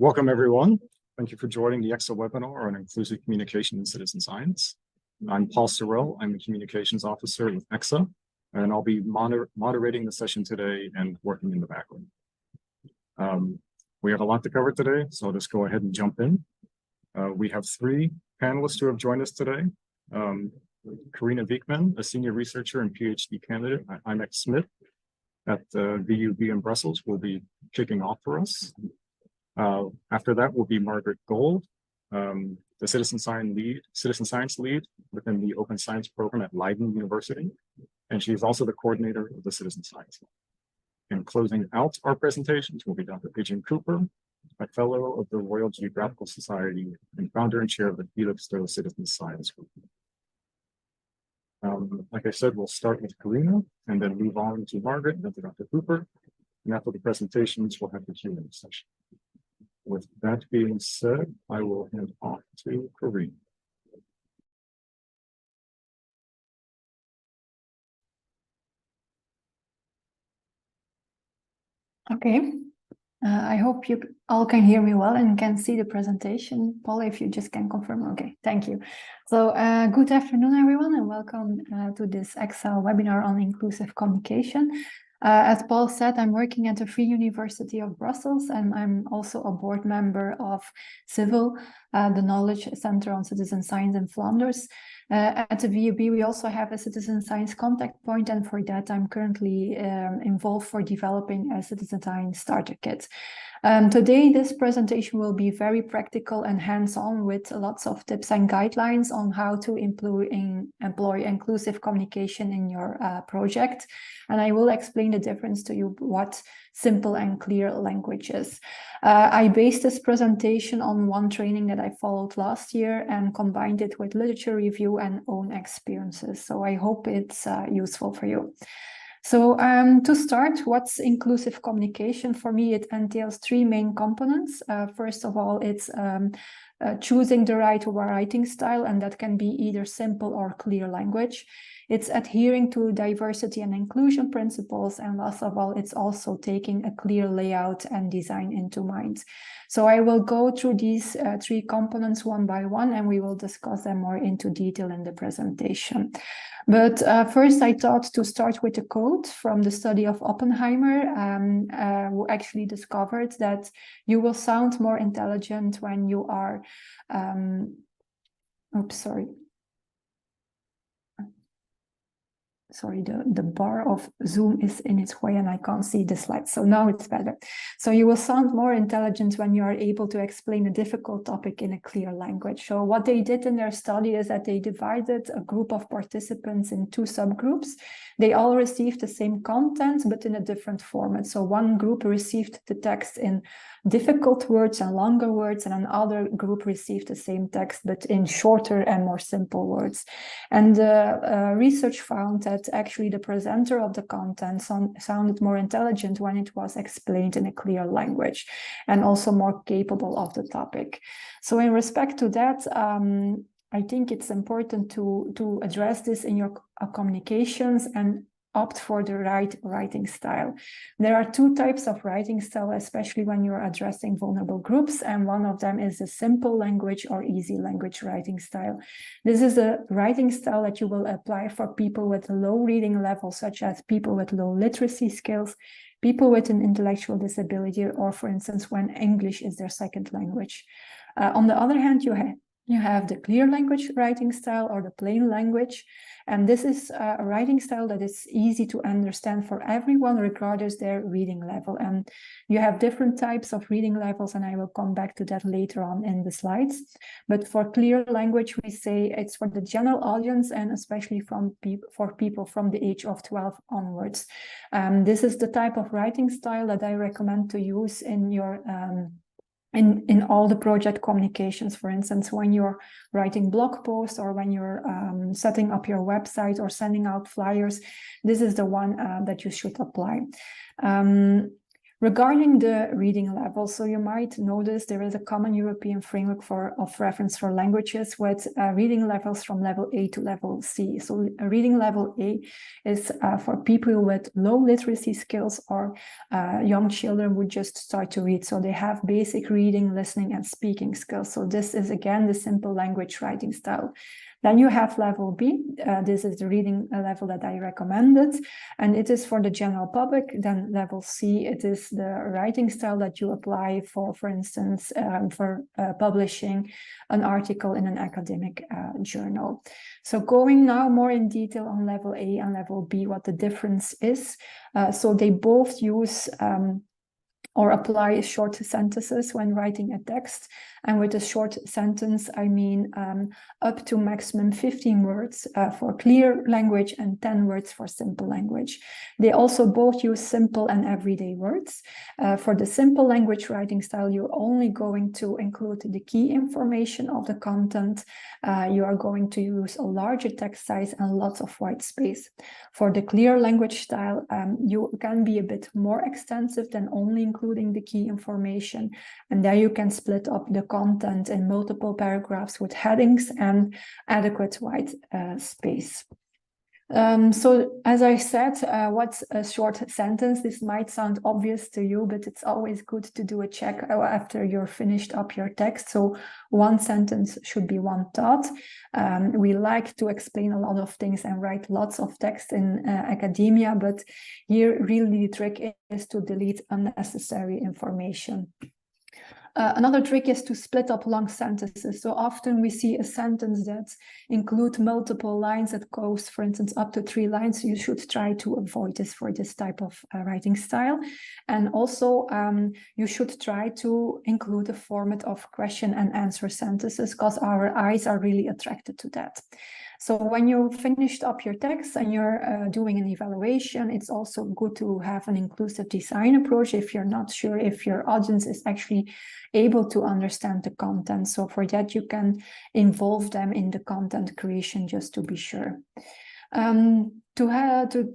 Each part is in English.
Welcome, everyone. Thank you for joining the ECSA webinar on inclusive communication in citizen science. I'm Paul Sorrell. I'm the communications officer with ECSA, and I'll be moderating the session today and working in the background. We have a lot to cover today, so I'll just go ahead and jump in. We have three panelists who have joined us today. Carina Veeckman, a senior researcher and PhD candidate at imec-SMIT at VUB in Brussels, will be kicking off for us. After that will be Margaret Gold, the citizen science lead within the Open Science program at Leiden University, and she's also the coordinator of the Citizen Science Lab. And closing out our presentations will be Dr. Adrian Cooper, a fellow of the Royal Geographical Society and founder and chair of the Felixstowe Citizen Science Group. Like I said, we'll start with Carina and then move on to Margaret and then to Dr. Cooper. And after the presentations, we'll have the Q&A session. With that being said, I will hand off to Carina. Okay, I hope you all can hear me well and can see the presentation. Paul, if you just can confirm. Okay, thank you. So good afternoon, everyone, and welcome to this ECSA webinar on inclusive communication. As Paul said, I'm working at the Free University of Brussels, and I'm also a board member of CIVIL, the Knowledge Center on Citizen Science in Flanders. At the VUB, we also have a citizen science contact point, and for that, I'm currently involved for developing a citizen science starter kit. Today, this presentation will be very practical and hands-on with lots of tips and guidelines on how to employ inclusive communication in your project. And I will explain the difference to you what simple and clear language is. I based this presentation on one training that I followed last year and combined it with literature review and own experiences. So I hope it's useful for you. So to start, what's inclusive communication? For me, it entails three main components. First of all, it's choosing the right writing style, and that can be either simple or clear language. It's adhering to diversity and inclusion principles, and last of all, it's also taking a clear layout and design into mind. So I will go through these three components one by one, and we will discuss them more into detail in the presentation. But first, I thought to start with a quote from the study of Oppenheimer, who actually discovered that you will sound more intelligent when you are, Sorry, the bar of Zoom is in its way and I can't see the slides. So now it's better. So you will sound more intelligent when you are able to explain a difficult topic in a clear language. So what they did in their study is that they divided a group of participants in two subgroups. They all received the same content, but in a different format. So one group received the text in difficult words and longer words, and another group received the same text, but in shorter and more simple words. And research found that actually the presenter of the content sounded more intelligent when it was explained in a clear language and also more capable of the topic. So in respect to that, I think it's important to address this in your communications and opt for the right writing style. There are two types of writing style, especially when you're addressing vulnerable groups, and one of them is a simple language or easy language writing style. This is a writing style that you will apply for people with a low reading level, such as people with low literacy skills, people with an intellectual disability, or for instance, when English is their second language. On the other hand, you have the clear language writing style or the plain language. And this is a writing style that is easy to understand for everyone, regardless their reading level. And you have different types of reading levels, and I will come back to that later on in the slides. But for clear language, we say it's for the general audience and especially for people from the age of 12 onwards. This is the type of writing style that I recommend to use in your in all the project communications. For instance, when you're writing blog posts or when you're setting up your website or sending out flyers, this is the one that you should apply. Regarding the reading level, so you might notice there is a common European framework of reference for languages with reading levels from level A to level C. So reading level A is for people with low literacy skills or young children who just start to read. So they have basic reading, listening, and speaking skills. So this is again the simple language writing style. Then you have level B. This is the reading level that I recommended, and it is for the general public. Then level C, it is the writing style that you apply for instance, for publishing an article in an academic journal. So going now more in detail on level A and level B, what the difference is. So they both use or apply short sentences when writing a text. And with a short sentence, I mean up to maximum 15 words for clear language and 10 words for simple language. They also both use simple and everyday words. For the simple language writing style, you're only going to include the key information of the content. You are going to use a larger text size and lots of white space. For the clear language style, you can be a bit more extensive than only including the key information. And there you can split up the content in multiple paragraphs with headings and adequate white space. So as I said, what's a short sentence? This might sound obvious to you, but it's always good to do a check after you're finished up your text. So one sentence should be one thought. We like to explain a lot of things and write lots of text in academia, but here really the trick is to delete unnecessary information. Another trick is to split up long sentences. So often we see a sentence that includes multiple lines that goes, for instance, up to 3 lines. You should try to avoid this for this type of writing style. And also you should try to include a format of question and answer sentences because our eyes are really attracted to that. So when you finished up your text and you're doing an evaluation, it's also good to have an inclusive design approach if you're not sure if your audience is actually able to understand the content. So for that, you can involve them in the content creation just to be sure.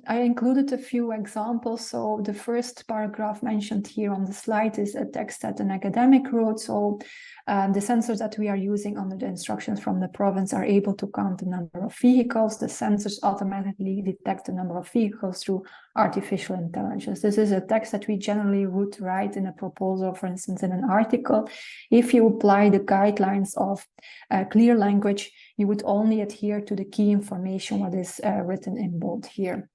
I included a few examples. So the first paragraph mentioned here on the slide is a text that an academic wrote. So the sensors that we are using under the instructions from the province are able to count the number of vehicles. The sensors automatically detect the number of vehicles through artificial intelligence. This is a text that we generally would write in a proposal, for instance, in an article. If you apply the guidelines of clear language, you would only adhere to the key information what is written in bold here.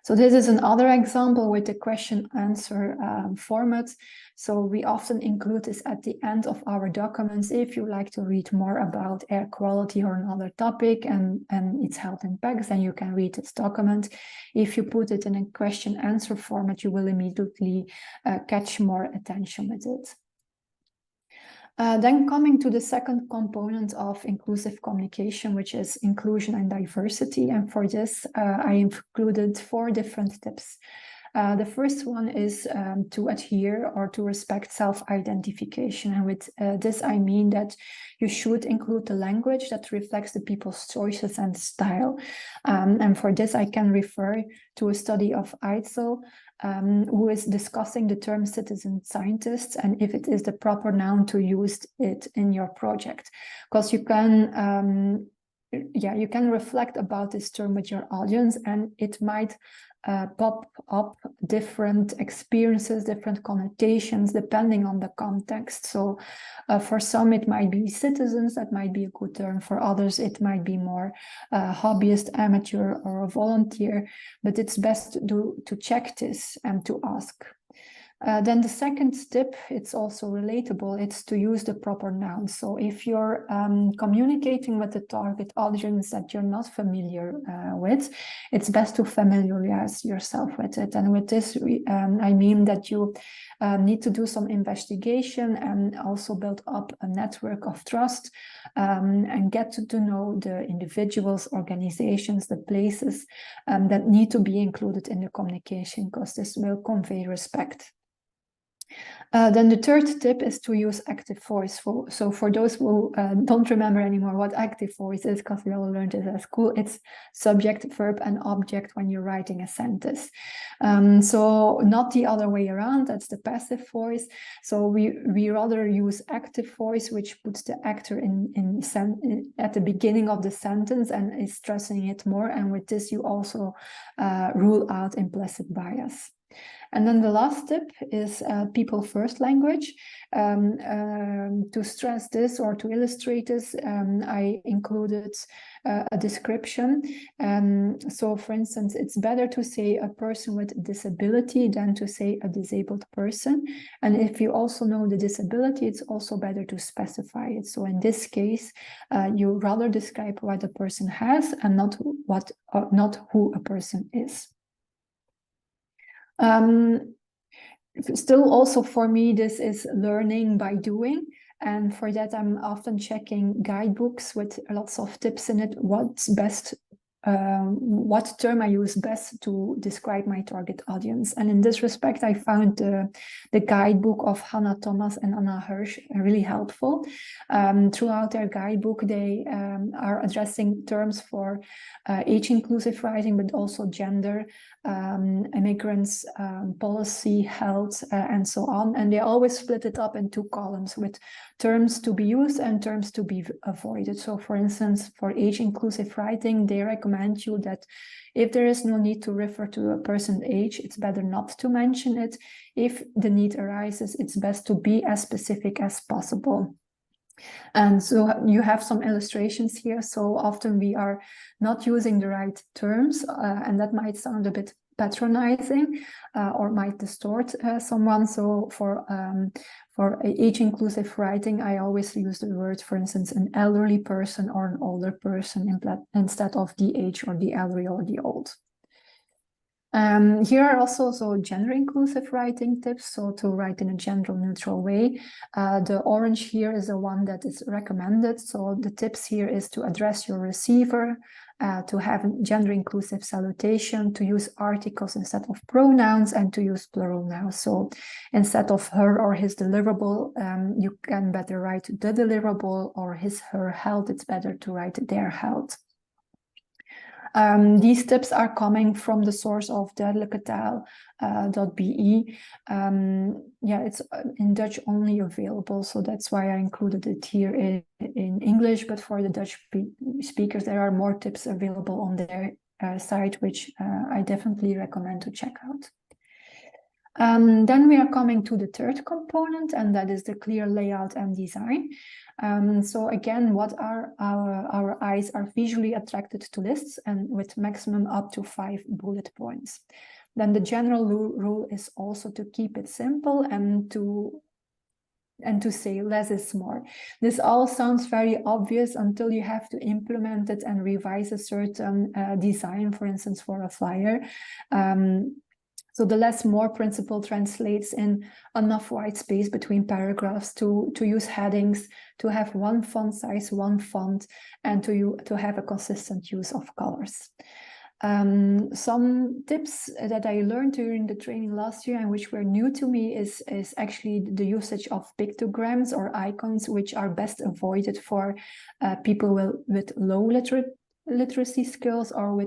So this is another example with the question-answer format. So we often include this at the end of our documents if you like to read more about air quality or another topic and its health impacts, then you can read this document. If you put it in a question-answer format, you will immediately catch more attention with it. Then coming to the second component of inclusive communication, which is inclusion and diversity. And for this, I included 4 different tips. The first one is to adhere or to respect self-identification. And with this, I mean that you should include the language that reflects the people's choices and style. And for this, I can refer to a study of Eitzel, who is discussing the term citizen scientist and if it is the proper noun to use it in your project. Because you can reflect about this term with your audience, and it might pop up different experiences, different connotations, depending on the context. So for some, it might be citizens, that might be a good term. For others, it might be more hobbyist, amateur, or a volunteer. But it's best to check this and to ask. Then the second tip, it's also relatable, it's to use the proper nouns. So if you're communicating with the target audience that you're not familiar with, it's best to familiarize yourself with it. And with this, I mean that you need to do some investigation and also build up a network of trust and get to know the individuals, organizations, the places that need to be included in the communication, because this will convey respect. Then the third tip is to use active voice. So for those who don't remember anymore what active voice is, because we all learned it at school, it's subject, verb, and object when you're writing a sentence. So not the other way around, that's the passive voice. So we rather use active voice, which puts the actor at the beginning of the sentence and is stressing it more. And with this, you also rule out implicit bias. And then the last tip is people first language. To stress this or to illustrate this, I included a description. So for instance, it's better to say a person with disability than to say a disabled person. And if you also know the disability, it's also better to specify it. So in this case, you rather describe what a person has and not who a person is. Still also for me, this is learning by doing. And for that, I'm often checking guidebooks with lots of tips in it. What's best, what term I use best to describe my target audience. And in this respect, I found the guidebook of Hannah Thomas and Anna Hirsch really helpful. Throughout their guidebook, they are addressing terms for age-inclusive writing, but also gender, immigrants, policy, health, and so on. And they always split it up in two columns with terms to be used and terms to be avoided. So for instance, for age-inclusive writing, they recommend you that if there is no need to refer to a person's age, it's better not to mention it. If the need arises, it's best to be as specific as possible. And so you have some illustrations here. So often we are not using the right terms, and that might sound a bit patronizing or might distort someone. So for age-inclusive writing, I always use the word, for instance, an elderly person or an older person instead of the age or the elderly or the old. Here are also gender-inclusive writing tips, so to write in a gender-neutral way. The orange here is the one that is recommended. So the tips here is to address your receiver, to have gender-inclusive salutation, to use articles instead of pronouns, and to use plural nouns. So instead of her or his deliverable, you can better write the deliverable, or his, her health, it's better to write their health. These tips are coming from the source of duidelijketaal.be. Yeah, it's in Dutch only available, so that's why I included it here in English. But for the Dutch speakers, there are more tips available on their site, which I definitely recommend to check out. Then we are coming to the third component, and that is the clear layout and design. So again, what are our eyes are visually attracted to lists, and with maximum up to 5 bullet points. Then the general rule is also to keep it simple and to say less is more. This all sounds very obvious until you have to implement it and revise a certain design, for instance, for a flyer. So the less more principle translates in enough white space between paragraphs to use headings, to have one font size, one font, and to have a consistent use of colors. Some tips that I learned during the training last year and which were new to me is actually the usage of pictograms or icons, which are best avoided for people with low literacy skills or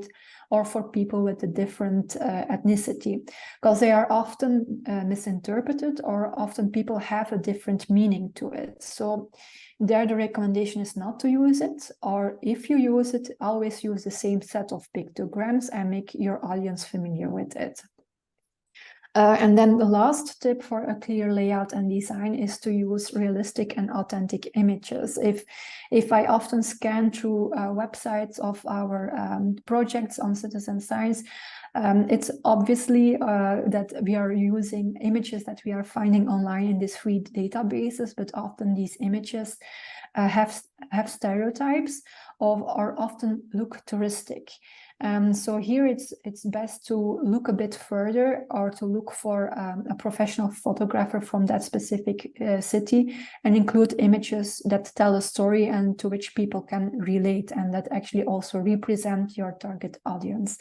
for people with a different ethnicity, because they are often misinterpreted, or often people have a different meaning to it. So there the recommendation is not to use it, or if you use it, always use the same set of pictograms and make your audience familiar with it. And then the last tip for a clear layout and design is to use realistic and authentic images. If I often scan through websites of our projects on citizen science, it's obviously that we are using images that we are finding online in these free databases, but often these images have stereotypes or often look touristic. So here it's best to look a bit further, or to look for a professional photographer from that specific city, and include images that tell a story and to which people can relate, and that actually also represent your target audience.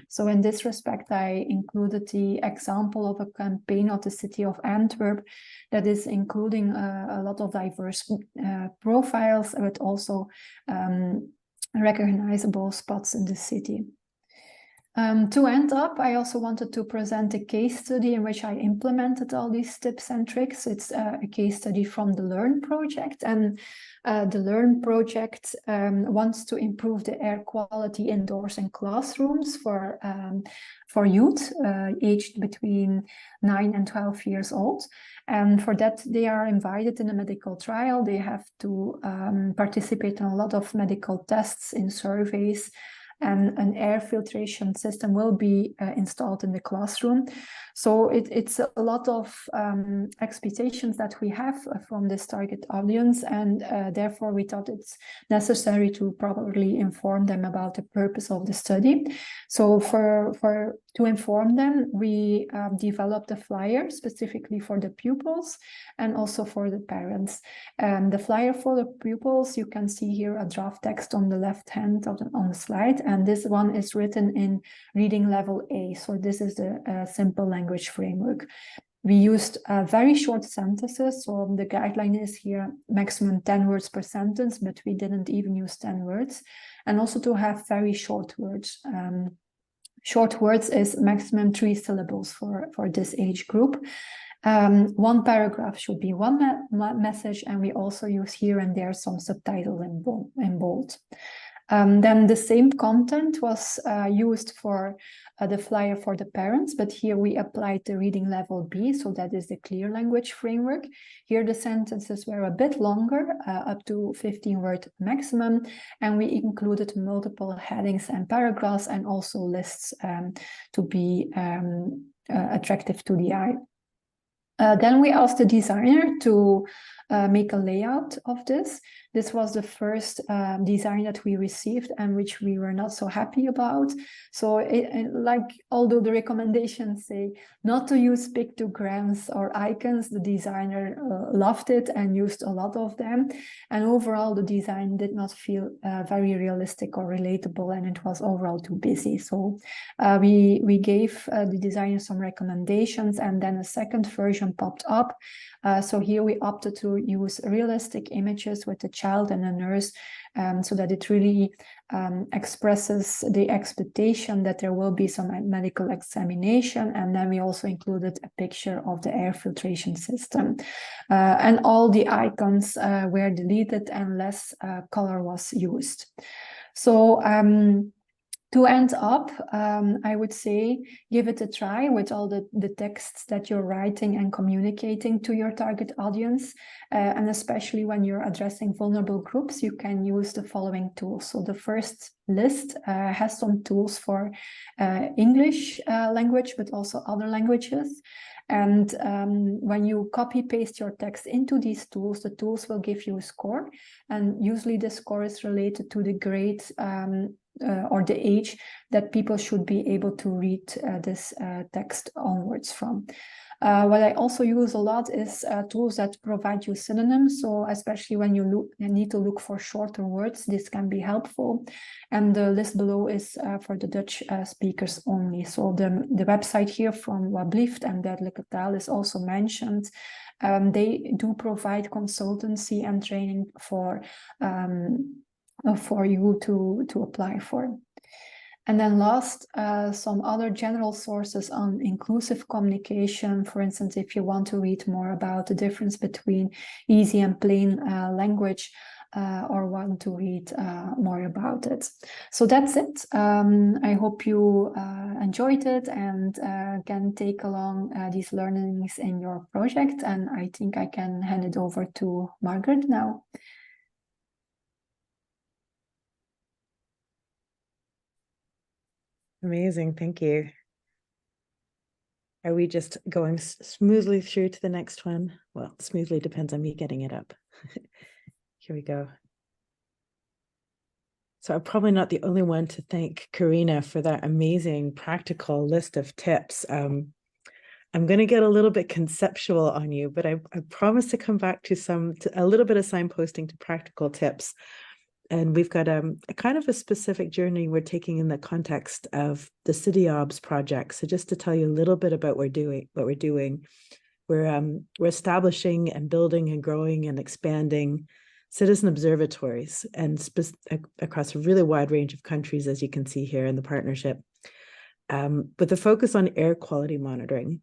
So in this respect, I included the example of a campaign of the city of Antwerp that is including a lot of diverse profiles, but also recognizable spots in the city. To end up, I also wanted to present a case study in which I implemented all these tips and tricks. It's a case study from the Learn project, and the Learn project wants to improve the air quality indoors in classrooms for youth aged between 9 and 12 years old. And for that, they are invited in a medical trial. They have to participate in a lot of medical tests, in surveys, and an air filtration system will be installed in the classroom. So it's a lot of expectations that we have from this target audience, and therefore we thought it's necessary to properly inform them about the purpose of the study. So to inform them, we developed a flyer specifically for the pupils and also for the parents. The flyer for the pupils, you can see here a draft text on the left hand on the slide, and this one is written in reading level A. So this is the simple language framework. We used very short sentences, so the guideline is here maximum 10 words per sentence, but we didn't even use 10 words. And also to have very short words. Short words is maximum 3 syllables for this age group. One paragraph should be one message, and we also use here and there some subtitles in bold. Then the same content was used for the flyer for the parents, but here we applied the reading level B, so that is the clear language framework. Here the sentences were a bit longer, up to 15 word maximum, and we included multiple headings and paragraphs, and also lists to be attractive to the eye. Then we asked the designer to make a layout of this. This was the first design that we received and which we were not so happy about. So although the recommendations say not to use pictograms or icons, the designer loved it and used a lot of them. And overall, the design did not feel very realistic or relatable, and it was overall too busy. So we gave the designer some recommendations, and then a second version popped up. So here we opted to use realistic images with a child and a nurse, so that it really expresses the expectation that there will be some medical examination. And then we also included a picture of the air filtration system. And all the icons were deleted and less color was used. So to end up, I would say, give it a try with all the texts that you're writing and communicating to your target audience. And especially when you're addressing vulnerable groups, you can use the following tools. So the first list has some tools for English language, but also other languages. And when you copy paste your text into these tools, the tools will give you a score. And usually the score is related to the grade or the age that people should be able to read this text onwards from. What I also use a lot is tools that provide you synonyms. So especially when you need to look for shorter words, this can be helpful. And the list below is for the Dutch speakers only. So the website here from Wablieft and Dergelijke Taal is also mentioned. They do provide consultancy and training for you to apply for. And then last, some other general sources on inclusive communication. For instance, if you want to read more about the difference between easy and plain language, or want to read more about it. So that's it. I hope you enjoyed it and can take along these learnings in your project. And I think I can hand it over to Margaret now. Amazing, thank you. Are we just going smoothly through to the next one? Well, smoothly depends on me getting it up. Here we go. So I'm probably not the only one to thank Carina for that amazing practical list of tips. I'm going to get a little bit conceptual on you, but I promise to come back to a little bit of signposting to practical tips. And we've got a kind of a specific journey we're taking in the context of the CityObs project. So just to tell you a little bit about what we're doing, we're establishing and building and growing and expanding citizen observatories and across a really wide range of countries, as you can see here in the partnership, with a focus on air quality monitoring.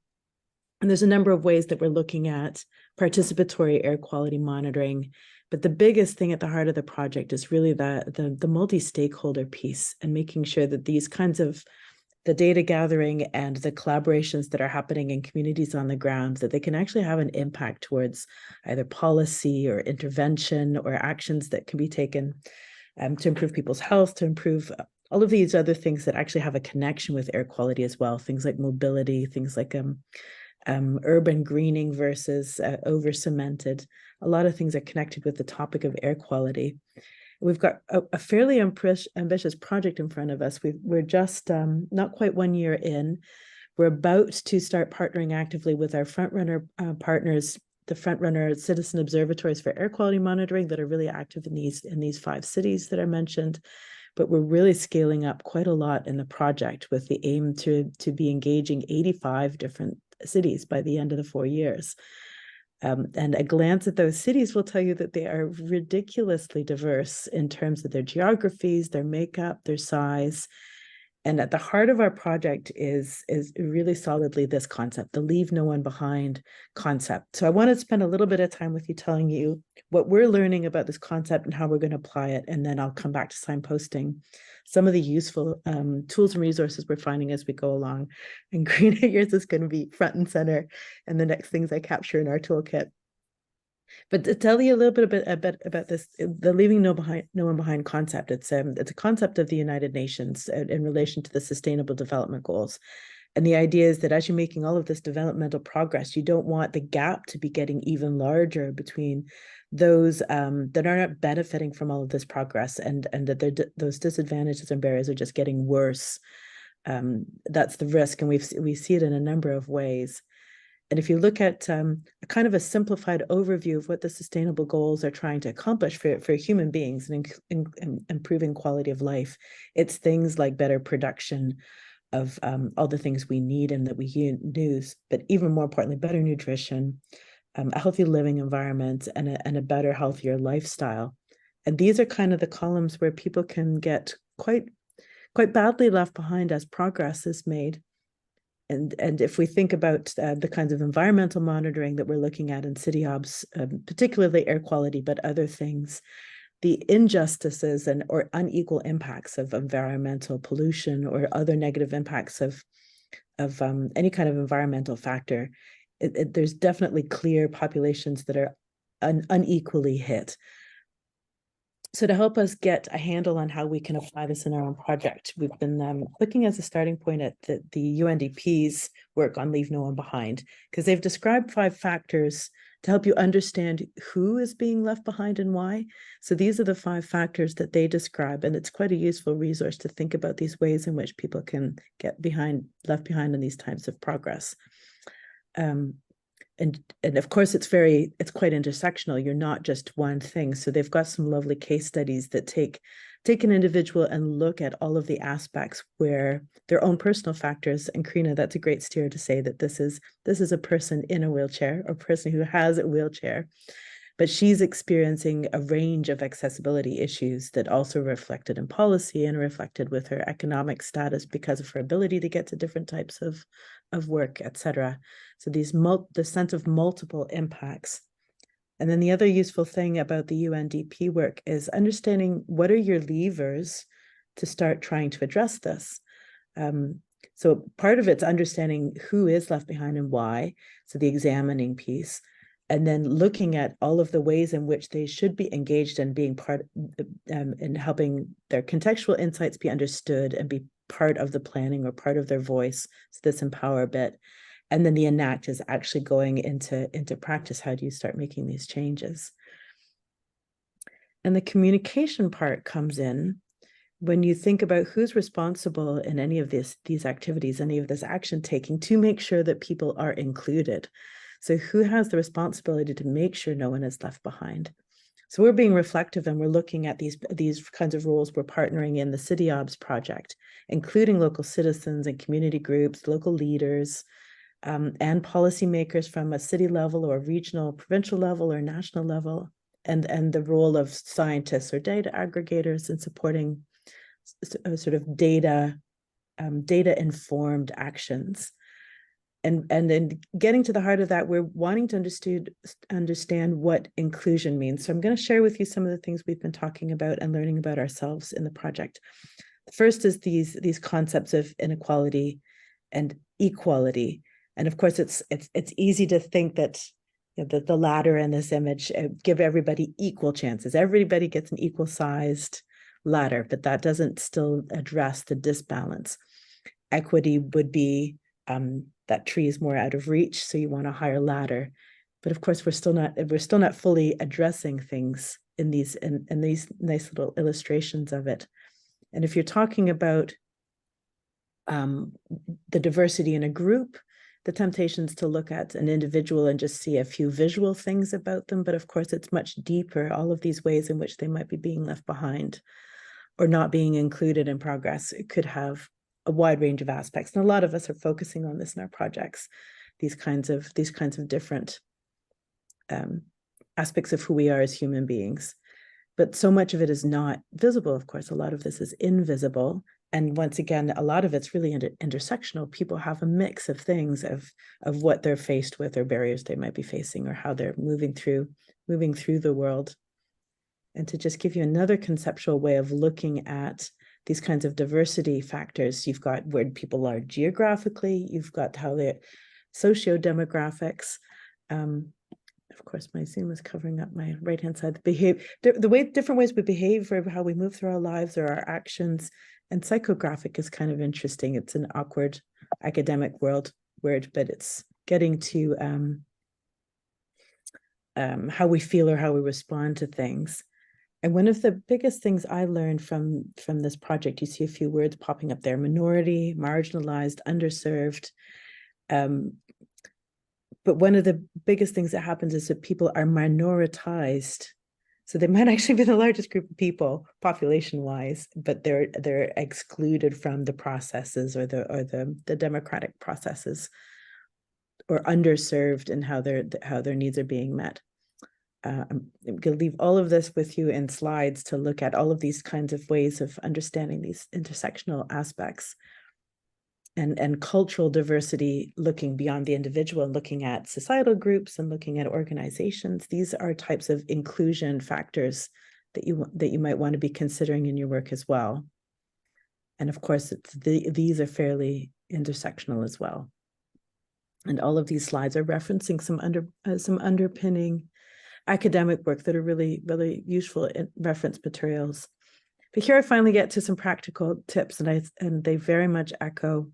And there's a number of ways that we're looking at participatory air quality monitoring. But the biggest thing at the heart of the project is really the multi-stakeholder piece and making sure that these kinds of the data gathering and the collaborations that are happening in communities on the ground, that they can actually have an impact towards either policy or intervention or actions that can be taken to improve people's health, to improve all of these other things that actually have a connection with air quality as well. Things like mobility, things like urban greening versus over-cemented. A lot of things are connected with the topic of air quality. We've got a fairly ambitious project in front of us. We're just not quite 1 year in. We're about to start partnering actively with our frontrunner partners, the frontrunner citizen observatories for air quality monitoring that are really active in these 5 cities that I mentioned. But we're really scaling up quite a lot in the project with the aim to be engaging 85 different cities by the end of the 4 years. And a glance at those cities will tell you that they are ridiculously diverse in terms of their geographies, their makeup, their size. And at the heart of our project is really solidly this concept, the leave no one behind concept. So I want to spend a little bit of time with you telling you what we're learning about this concept and how we're going to apply it. And then I'll come back to signposting some of the useful tools and resources we're finding as we go along. And Carina, yours is going to be front and center and the next things I capture in our toolkit. But to tell you a little bit about this, the leaving no one behind concept, it's a concept of the United Nations in relation to the Sustainable Development Goals. And the idea is that as you're making all of this developmental progress, you don't want the gap to be getting even larger between those that are not benefiting from all of this progress, and that those disadvantages and barriers are just getting worse. That's the risk, and we see it in a number of ways. And if you look at a kind of a simplified overview of what the sustainable goals are trying to accomplish for human beings and improving quality of life, it's things like better production of all the things we need and that we use, but even more importantly, better nutrition, a healthy living environment, and a better, healthier lifestyle. And these are kind of the columns where people can get quite badly left behind as progress is made. And if we think about the kinds of environmental monitoring that we're looking at in CityObs, particularly air quality, but other things, the injustices or unequal impacts of environmental pollution or other negative impacts of any kind of environmental factor, there's definitely clear populations that are unequally hit. So to help us get a handle on how we can apply this in our own project, we've been looking as a starting point at the UNDP's work on Leave No One Behind, because they've described 5 factors to help you understand who is being left behind and why. So these are the 5 factors that they describe, and it's quite a useful resource to think about these ways in which people can get left behind in these types of progress. And of course, it's quite intersectional. You're not just one thing. So they've got some lovely case studies that take an individual and look at all of the aspects where their own personal factors. And Carina, that's a great steer to say that this is a person in a wheelchair, or a person who has a wheelchair, but she's experiencing a range of accessibility issues that also reflected in policy and reflected with her economic status because of her ability to get to different types of work, etc. So the sense of multiple impacts. And then the other useful thing about the UNDP work is understanding what are your levers to start trying to address this. So part of it's understanding who is left behind and why, so the examining piece, and then looking at all of the ways in which they should be engaged and being part in helping their contextual insights be understood and be part of the planning or part of their voice. So this empower bit. And then the enact is actually going into practice. How do you start making these changes? And the communication part comes in when you think about who's responsible in any of these activities, any of this action taking, to make sure that people are included. So who has the responsibility to make sure no one is left behind? So we're being reflective, and we're looking at these kinds of roles. We're partnering in the City Obs project, including local citizens and community groups, local leaders, and policymakers from a city level or regional, provincial level or national level, and the role of scientists or data aggregators in supporting sort of data informed actions. And in getting to the heart of that, we're wanting to understand what inclusion means. So I'm going to share with you some of the things we've been talking about and learning about ourselves in the project. The first is these concepts of inequality and equality. And of course, it's easy to think that, you know, the ladder in this image give everybody equal chances. Everybody gets an equal sized ladder, but that doesn't still address the disbalance. Equity would be that tree is more out of reach, so you want a higher ladder. But of course, we're still not fully addressing things in these nice little illustrations of it. And if you're talking about the diversity in a group, the temptation is to look at an individual and just see a few visual things about them. But of course, it's much deeper, all of these ways in which they might be being left behind or not being included in progress. It could have a wide range of aspects. And a lot of us are focusing on this in our projects, these kinds of different aspects of who we are as human beings. But so much of it is not visible, of course. A lot of this is invisible. And once again, a lot of it's really intersectional. People have a mix of things of what they're faced with or barriers they might be facing or how they're moving through the world. And to just give you another conceptual way of looking at these kinds of diversity factors, you've got where people are geographically, you've got how they're socio-demographics. Of course, my Zoom is covering up my right-hand side. The way different ways we behave or how we move through our lives or our actions. And psychographic is kind of interesting. It's an awkward academic word, but it's getting to how we feel or how we respond to things. And one of the biggest things I learned from this project, you see a few words popping up there: minority, marginalized, underserved. But one of the biggest things that happens is that people are minoritized. So they might actually be the largest group of people population-wise, but they're excluded from the processes or the democratic processes, or underserved in how their needs are being met. I'm going to leave all of this with you in slides to look at all of these kinds of ways of understanding these intersectional aspects and cultural diversity, looking beyond the individual and looking at societal groups and looking at organizations. These are types of inclusion factors that you might want to be considering in your work as well. And of course, these are fairly intersectional as well. And all of these slides are referencing some underpinning academic work that are really, really useful in reference materials. But here I finally get to some practical tips, and they very much echo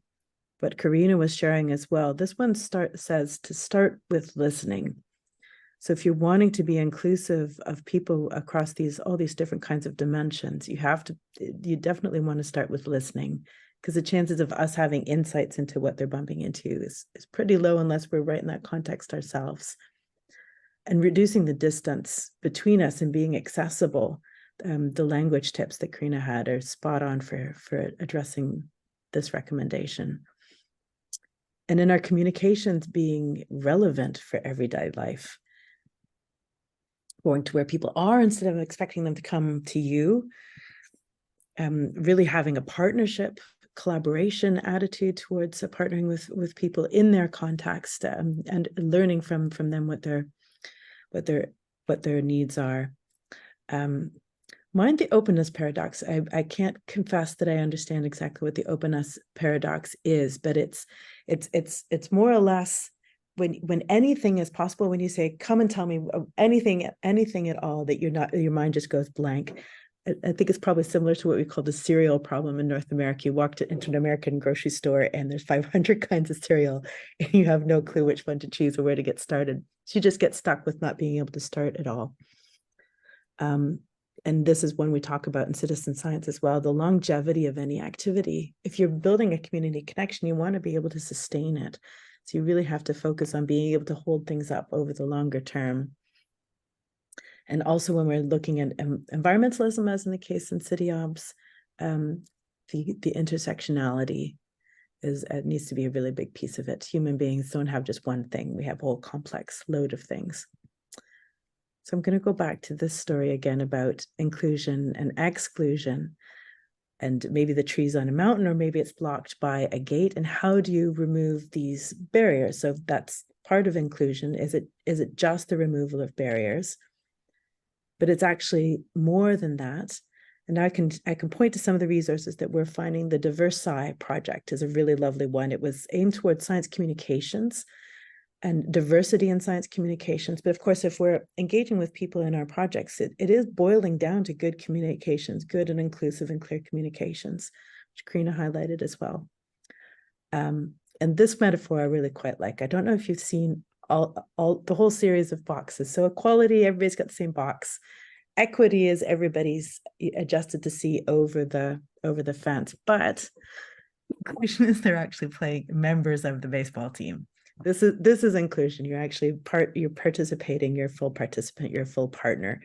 what Carina was sharing as well. This one says to start with listening. So if you're wanting to be inclusive of people across all these different kinds of dimensions, you definitely want to start with listening, because the chances of us having insights into what they're bumping into is pretty low unless we're right in that context ourselves. And reducing the distance between us and being accessible. The language tips that Carina had are spot on for addressing this recommendation. And in our communications, being relevant for everyday life. Going to where people are instead of expecting them to come to you. Really having a partnership, collaboration attitude towards partnering with people in their context, and learning from them what their needs are. Mind the openness paradox. I can't confess that I understand exactly what the openness paradox is, but it's more or less when anything is possible. When you say, "Come and tell me anything at all," that your mind just goes blank. I think it's probably similar to what we call the cereal problem in North America. You walk into an American grocery store and there's 500 kinds of cereal and you have no clue which one to choose or where to get started. So you just get stuck with not being able to start at all. and this is one we talk about in citizen science as well, the longevity of any activity. If you're building a community connection, you want to be able to sustain it. So you really have to focus on being able to hold things up over the longer term. And also when we're looking at environmentalism, as in the case in CityObs, the intersectionality needs to be a really big piece of it. Human beings don't have just one thing. We have a whole complex load of things. So I'm going to go back to this story again about inclusion and exclusion, and maybe the tree's on a mountain, or maybe it's blocked by a gate. And how do you remove these barriers? So that's part of inclusion. Is it just the removal of barriers? But it's actually more than that. And I can point to some of the resources that we're finding. The DiverSci project is a really lovely one. It was aimed towards science communications and diversity in science communications. But of course, if we're engaging with people in our projects, it is boiling down to good communications, good and inclusive and clear communications, which Carina highlighted as well. And this metaphor I really quite like. I don't know if you've seen all the whole series of boxes. So equality, everybody's got the same box. Equity is everybody's adjusted to see over the fence, but inclusion is they're actually playing members of the baseball team. This is inclusion. You're actually you're participating, you're a full participant, you're a full partner.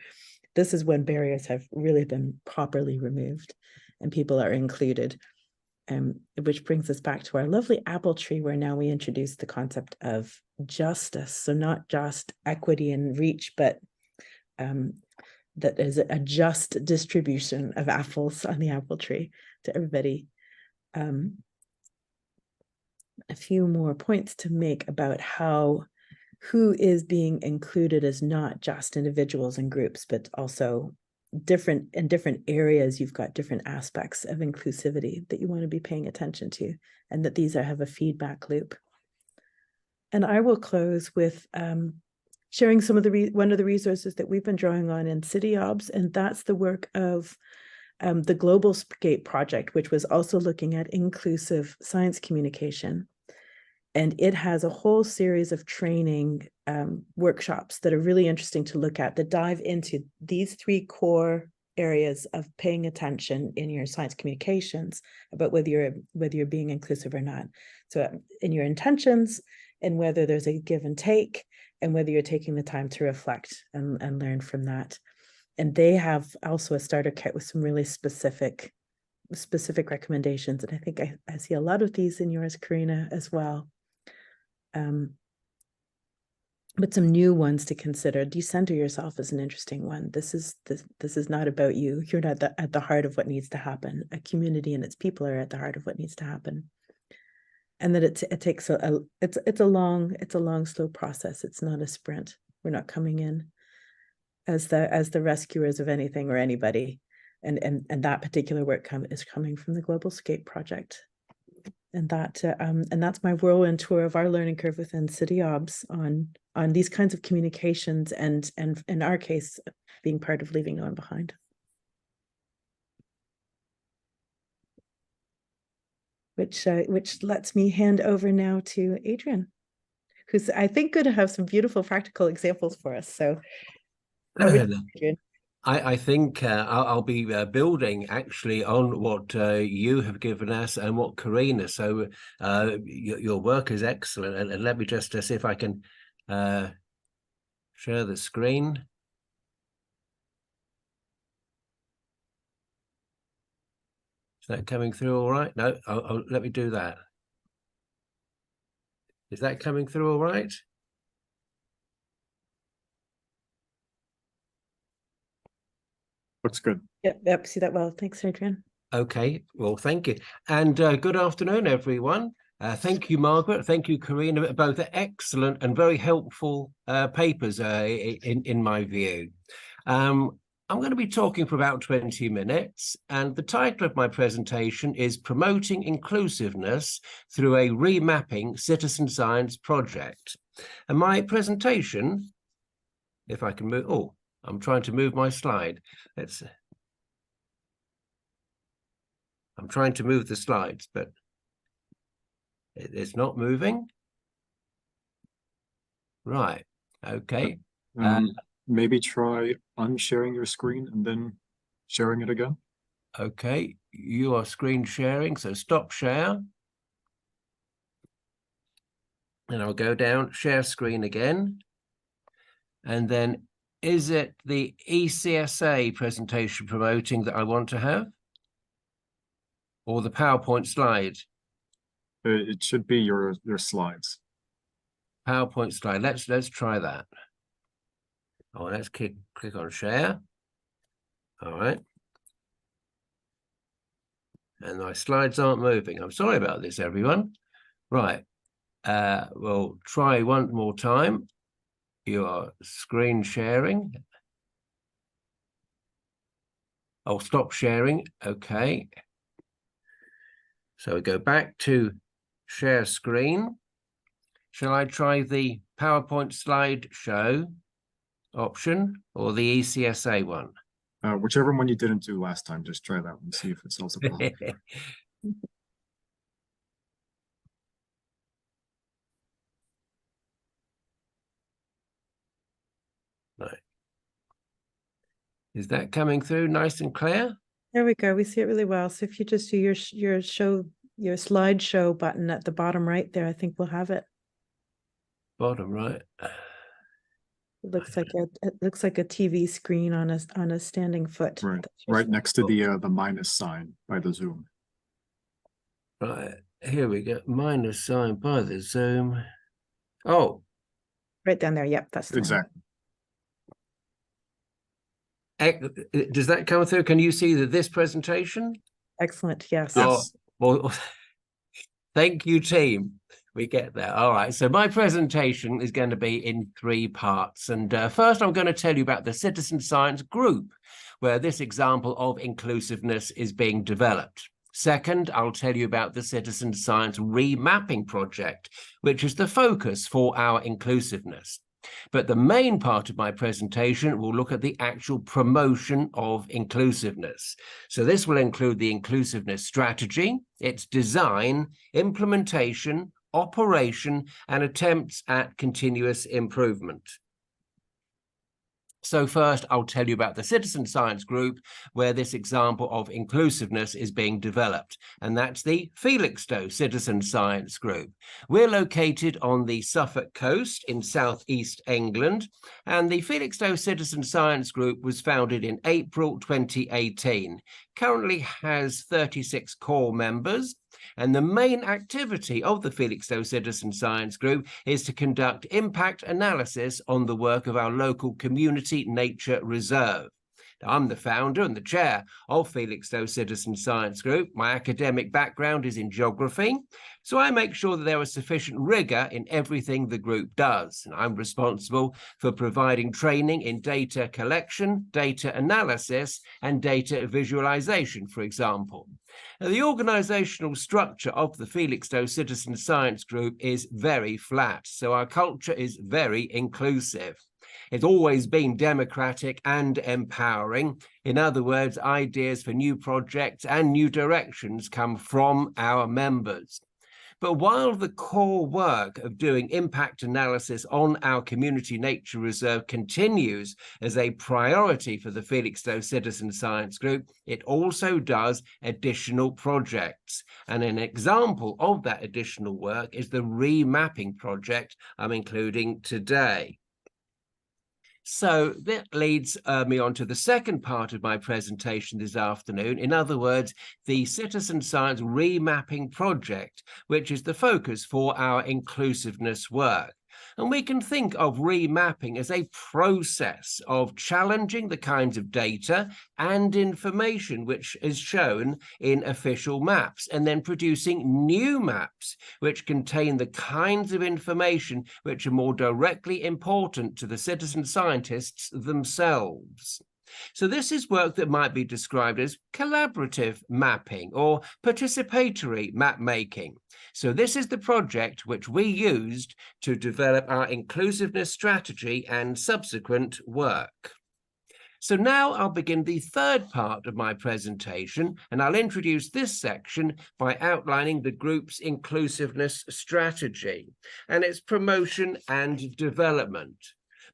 This is when barriers have really been properly removed and people are included. Which brings us back to our lovely apple tree, where now we introduce the concept of justice. So not just equity and reach, but that is a just distribution of apples on the apple tree to everybody. A few more points to make about who is being included as not just individuals and groups, but also different areas. You've got different aspects of inclusivity that you want to be paying attention to, and that these have a feedback loop. And I will close with sharing some of one of the resources that we've been drawing on in CityObs, and that's the work of the Global Scape project, which was also looking at inclusive science communication. And it has a whole series of training workshops that are really interesting to look at, that dive into these three core areas of paying attention in your science communications about whether you're being inclusive or not. So in your intentions, and whether there's a give and take, and whether you're taking the time to reflect and learn from that. And they have also a starter kit with some really specific recommendations. And I think I see a lot of these in yours, Carina, as well. But some new ones to consider. Decenter yourself is an interesting one. This is not about you. You're not at the heart of what needs to happen. A community and its people are at the heart of what needs to happen. And that it takes it's a long, slow process. It's not a sprint. We're not coming in as the rescuers of anything or anybody. And that particular work is coming from the Global Scape project. And that's my whirlwind tour of our learning curve within CityObs on these kinds of communications, and in our case, being part of leaving no one behind. Which lets me hand over now to Adrian, who's I think going to have some beautiful practical examples for us. So, Adrian. I think I'll be building actually on what you have given us and what Carina. So your work is excellent. And let me just see if I can share the screen. Is that coming through all right? No, let me do that. Is that coming through all right? Looks good. Yep, see that well. Thanks, Adrian. Okay, well, thank you. And good afternoon, everyone. Thank you, Margaret. Thank you, Carina. Both excellent and very helpful papers in my view. I'm going to be talking for about 20 minutes, and the title of my presentation is Promoting Inclusiveness Through a Remapping Citizen Science Project. And my presentation, if I can move, I'm trying to move my slide. I'm trying to move the slides, but it's not moving. Right, okay. Maybe try unsharing your screen and then sharing it again. Okay, you are screen sharing, so stop share. And I'll go down, share screen again. And then, is it the ECSA presentation promoting that I want to have? Or the PowerPoint slide? It should be your slides. PowerPoint slide. Let's try that. Oh, let's click on share. All right. And my slides aren't moving. I'm sorry about this, everyone. Right. We'll try one more time. You are screen sharing. Oh, stop sharing. Okay. So we go back to share screen. Shall I try the PowerPoint slideshow option or the ECSA one? Whichever one you didn't do last time, just try that one, see if it solves the problem. Right. Is that coming through nice and clear? There we go. We see it really well. So if you just do your slideshow button at the bottom right there, I think we'll have it. Bottom right. It looks like a TV screen on a standing foot. Right next to the minus sign by the Zoom. Right, here we go. Minus sign by the Zoom. Oh. Right down there. Yep, that's the exactly. Does that come through? Can you see this presentation? Excellent. Yes. Oh, well, thank you, team. We get there. All right. So my presentation is going to be in 3 parts. And first, I'm going to tell you about the Citizen Science Group, where this example of inclusiveness is being developed. Second, I'll tell you about the Citizen Science Remapping Project, which is the focus for our inclusiveness. But the main part of my presentation will look at the actual promotion of inclusiveness. So this will include the inclusiveness strategy, its design, implementation, operation, and attempts at continuous improvement. So first, I'll tell you about the Citizen Science Group, where this example of inclusiveness is being developed, and that's the Felixstowe Citizen Science Group. We're located on the Suffolk coast in southeast England, and the Felixstowe Citizen Science Group was founded in April 2018. Currently has 36 core members, and the main activity of the Felixstowe Citizen Science Group is to conduct impact analysis on the work of our local community nature reserve. I'm the founder and the chair of Felixstowe Citizen Science Group. My academic background is in geography, so I make sure that there is sufficient rigor in everything the group does. And I'm responsible for providing training in data collection, data analysis, and data visualization, for example. Now, the organizational structure of the Felixstowe Citizen Science Group is very flat, so our culture is very inclusive. It's always been democratic and empowering. In other words, ideas for new projects and new directions come from our members. But while the core work of doing impact analysis on our community nature reserve continues as a priority for the Felixstowe Citizen Science Group, it also does additional projects. And an example of that additional work is the remapping project I'm including today. So that leads me on to the second part of my presentation this afternoon. In other words, the Citizen Science Remapping Project, which is the focus for our inclusiveness work. And we can think of remapping as a process of challenging the kinds of data and information which is shown in official maps, and then producing new maps which contain the kinds of information which are more directly important to the citizen scientists themselves. So this is work that might be described as collaborative mapping or participatory map making. So this is the project which we used to develop our inclusiveness strategy and subsequent work. So now I'll begin the third part of my presentation, and I'll introduce this section by outlining the group's inclusiveness strategy and its promotion and development.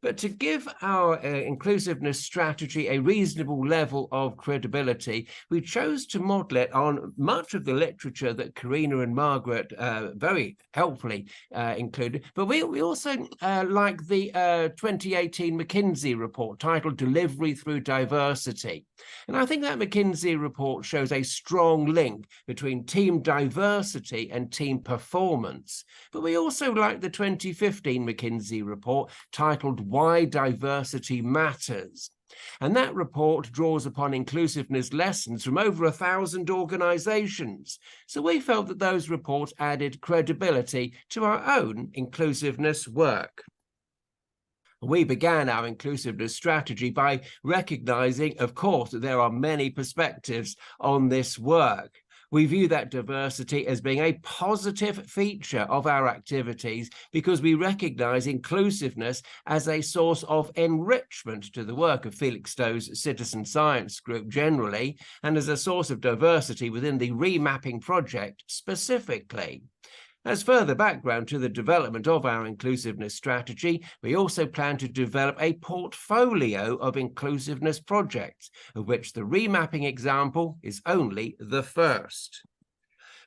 But to give our inclusiveness strategy a reasonable level of credibility, we chose to model it on much of the literature that Carina and Margaret very helpfully included. But we also like the 2018 McKinsey report titled Delivery Through Diversity. And I think that McKinsey report shows a strong link between team diversity and team performance. But we also like the 2015 McKinsey report titled Why Diversity Matters. And that report draws upon inclusiveness lessons from over 1,000 organizations. So we felt that those reports added credibility to our own inclusiveness work. We began our inclusiveness strategy by recognizing, of course, that there are many perspectives on this work. We view that diversity as being a positive feature of our activities because we recognize inclusiveness as a source of enrichment to the work of Felixstowe's Citizen Science Group generally, and as a source of diversity within the remapping project specifically. As further background to the development of our inclusiveness strategy, we also plan to develop a portfolio of inclusiveness projects, of which the remapping example is only the first.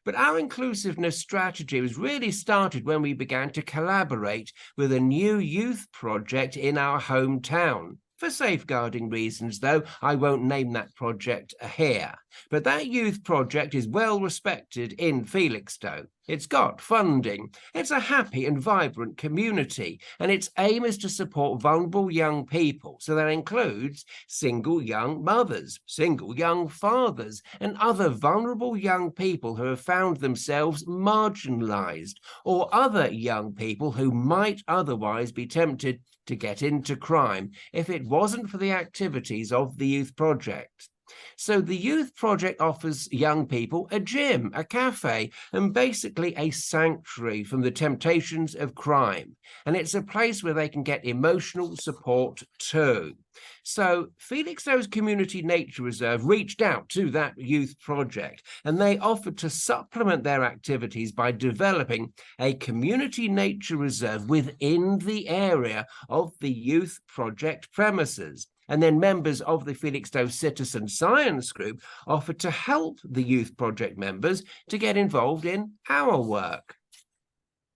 But our inclusiveness strategy was really started when we began to collaborate with a new youth project in our hometown. For safeguarding reasons, though, I won't name that project here. But that youth project is well respected in Felixstowe. It's got funding. It's a happy and vibrant community, and its aim is to support vulnerable young people. So that includes single young mothers, single young fathers, and other vulnerable young people who have found themselves marginalized, or other young people who might otherwise be tempted to get into crime if it wasn't for the activities of the youth project. So the youth project offers young people a gym, a cafe, and basically a sanctuary from the temptations of crime. And it's a place where they can get emotional support too. So Felixstowe's Community Nature Reserve reached out to that youth project, and they offered to supplement their activities by developing a community nature reserve within the area of the youth project premises. And then members of the Felixstowe Citizen Science Group offered to help the youth project members to get involved in our work.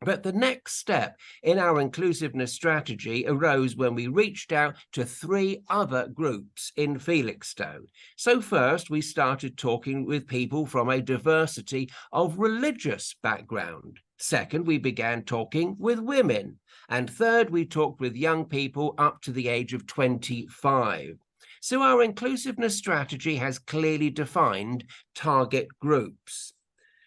But the next step in our inclusiveness strategy arose when we reached out to 3 other groups in Felixstowe. So first, we started talking with people from a diversity of religious background. Second, we began talking with women. And third, we talked with young people up to the age of 25. So our inclusiveness strategy has clearly defined target groups.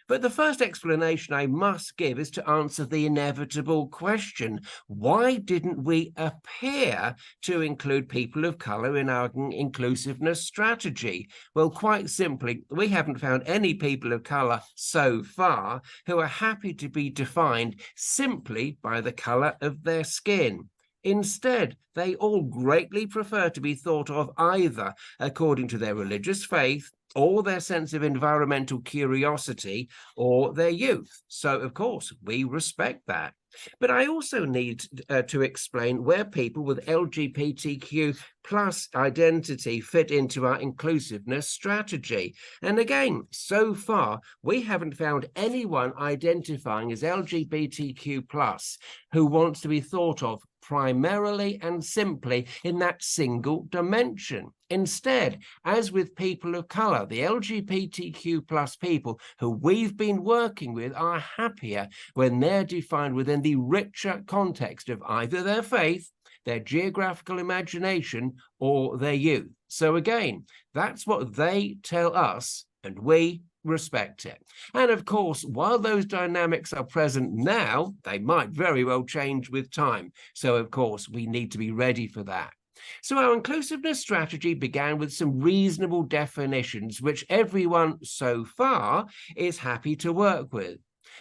But the first explanation I must give is to answer the inevitable question: why didn't we appear to include people of colour in our inclusiveness strategy? Well, quite simply, we haven't found any people of colour so far who are happy to be defined simply by the colour of their skin. Instead, they all greatly prefer to be thought of either according to their religious faith, or their sense of environmental curiosity, or their youth. So, of course, we respect that. But I also need to explain where people with LGBTQ plus identity fit into our inclusiveness strategy. And again, so far, we haven't found anyone identifying as LGBTQ plus who wants to be thought of primarily and simply in that single dimension. Instead, as with people of colour, the LGBTQ plus people who we've been working with are happier when they're defined within the richer context of either their faith, their geographical imagination, or their youth. So again, that's what they tell us, and we respect it. And of course, while those dynamics are present now, they might very well change with time. So of course, we need to be ready for that. So our inclusiveness strategy began with some reasonable definitions, which everyone so far is happy to work with.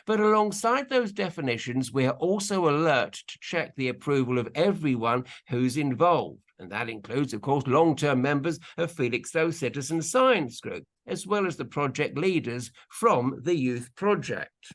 But alongside those definitions, we are also alert to check the approval of everyone who's involved. And that includes, of course, long-term members of Felixstowe Citizen Science Group, as well as the project leaders from the Youth Project.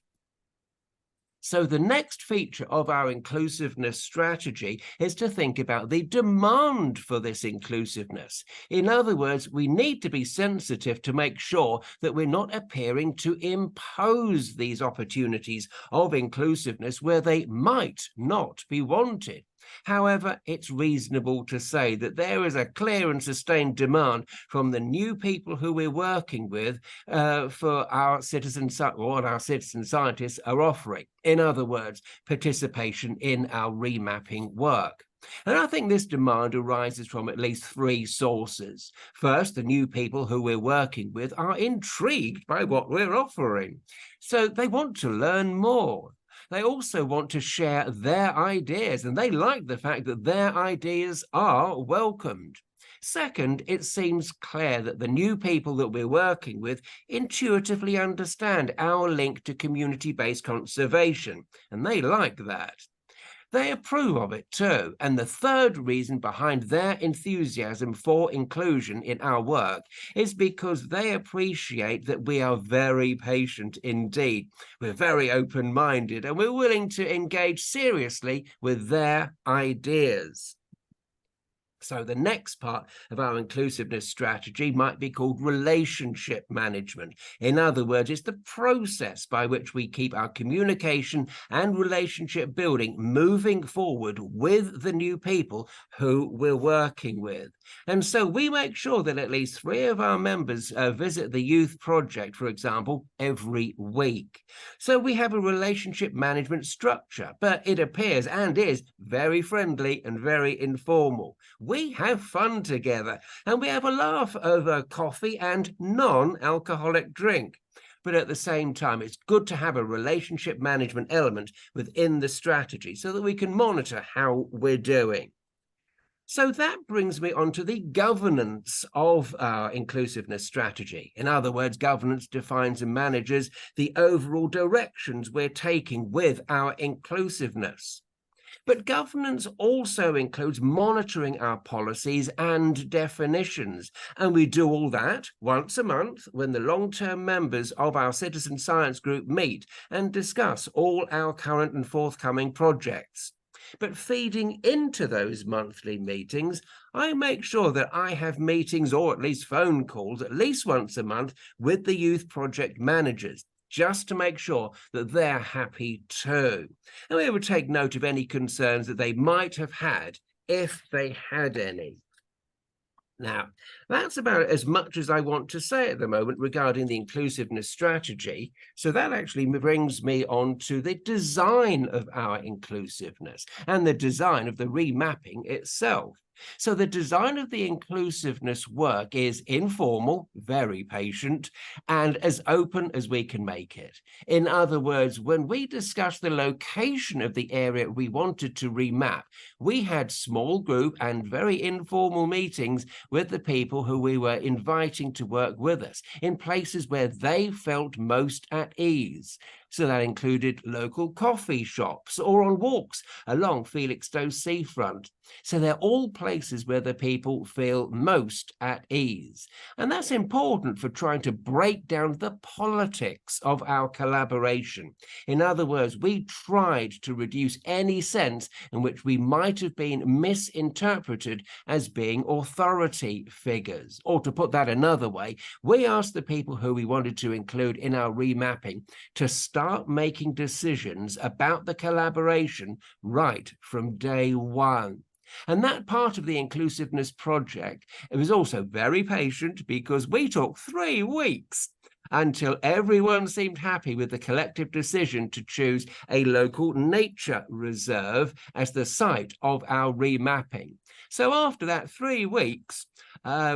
So the next feature of our inclusiveness strategy is to think about the demand for this inclusiveness. In other words, we need to be sensitive to make sure that we're not appearing to impose these opportunities of inclusiveness where they might not be wanted. However, it's reasonable to say that there is a clear and sustained demand from the new people who we're working with for our what our citizen scientists are offering. In other words, participation in our remapping work. And I think this demand arises from at least three sources. First, the new people who we're working with are intrigued by what we're offering, so they want to learn more. They also want to share their ideas, and they like the fact that their ideas are welcomed. Second, it seems clear that the new people that we're working with intuitively understand our link to community-based conservation, and they like that. They approve of it too, and the third reason behind their enthusiasm for inclusion in our work is because they appreciate that we are very patient indeed. We're very open-minded, and we're willing to engage seriously with their ideas. So the next part of our inclusiveness strategy might be called relationship management. In other words, it's the process by which we keep our communication and relationship building moving forward with the new people who we're working with. And so we make sure that at least 3 of our members visit the youth project, for example, every week. So we have a relationship management structure, but it appears and is very friendly and very informal. We have fun together, and we have a laugh over coffee and non-alcoholic drink. But at the same time, it's good to have a relationship management element within the strategy so that we can monitor how we're doing. So that brings me on to the governance of our inclusiveness strategy. In other words, governance defines and manages the overall directions we're taking with our inclusiveness. But governance also includes monitoring our policies and definitions, and we do all that once a month when the long-term members of our Citizen Science Group meet and discuss all our current and forthcoming projects. But feeding into those monthly meetings, I make sure that I have meetings or at least phone calls at least once a month with the youth project managers, just to make sure that they're happy too. And we would take note of any concerns that they might have had, if they had any. Now, that's about as much as I want to say at the moment regarding the inclusiveness strategy. So that actually brings me on to the design of our inclusiveness and the design of the remapping itself. So the design of the inclusiveness work is informal, very patient, and as open as we can make it. In other words, when we discussed the location of the area we wanted to remap, we had small group and very informal meetings with the people who we were inviting to work with us in places where they felt most at ease. So that included local coffee shops or on walks along Felixstowe seafront. So they're all places where the people feel most at ease. And that's important for trying to break down the politics of our collaboration. In other words, we tried to reduce any sense in which we might have been misinterpreted as being authority figures. Or to put that another way, we asked the people who we wanted to include in our remapping to start making decisions about the collaboration right from day one. And that part of the inclusiveness project, it was also very patient because we took 3 weeks until everyone seemed happy with the collective decision to choose a local nature reserve as the site of our remapping. So after that 3 weeks,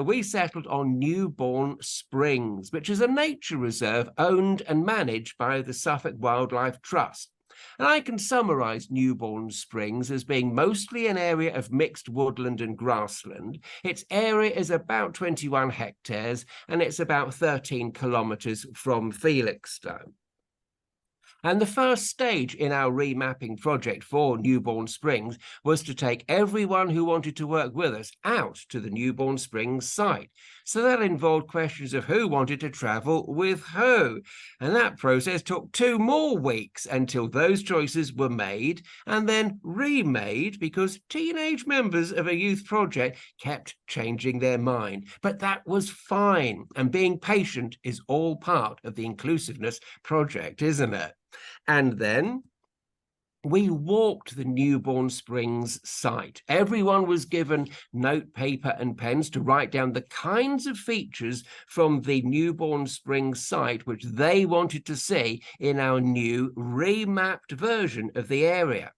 we settled on Newbourne Springs, which is a nature reserve owned and managed by the Suffolk Wildlife Trust. And I can summarize Newbourne Springs as being mostly an area of mixed woodland and grassland. Its area is about 21 hectares, and it's about 13 kilometers from Felixstowe. And the first stage in our remapping project for Newbourne Springs was to take everyone who wanted to work with us out to the Newbourne Springs site. So that involved questions of who wanted to travel with who. And that process took 2 more weeks until those choices were made and then remade, because teenage members of a youth project kept changing their mind. But that was fine. And being patient is all part of the inclusiveness project, isn't it? And then we walked the Newborn Springs site. Everyone was given note paper and pens to write down the kinds of features from the Newborn Springs site which they wanted to see in our new remapped version of the area.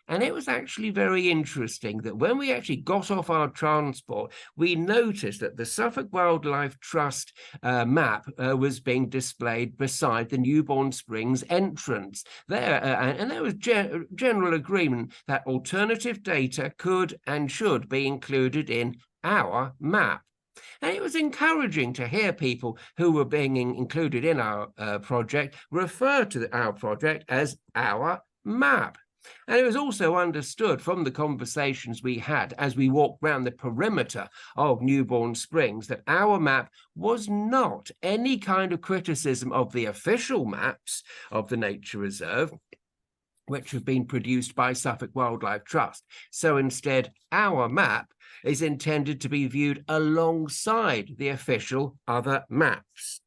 And it was actually very interesting that when we actually got off our transport, we noticed that the Suffolk Wildlife Trust map was being displayed beside the Newborn Springs entrance there. And there was general agreement that alternative data could and should be included in our map. And it was encouraging to hear people who were being included in our project refer to our project as our map. And it was also understood from the conversations we had as we walked around the perimeter of Newborn Springs that our map was not any kind of criticism of the official maps of the nature reserve, which have been produced by Suffolk Wildlife Trust. So instead, our map is intended to be viewed alongside the official other maps.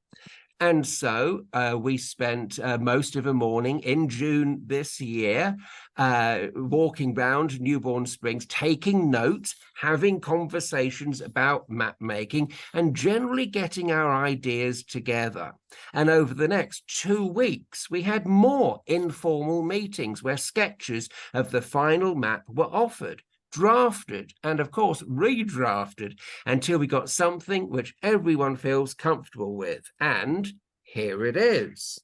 And so we spent most of a morning in June this year walking round Newborn Springs, taking notes, having conversations about map making, and generally getting our ideas together. And over the next 2 weeks, we had more informal meetings where sketches of the final map were offered, drafted, and of course redrafted until we got something which everyone feels comfortable with. And here it is.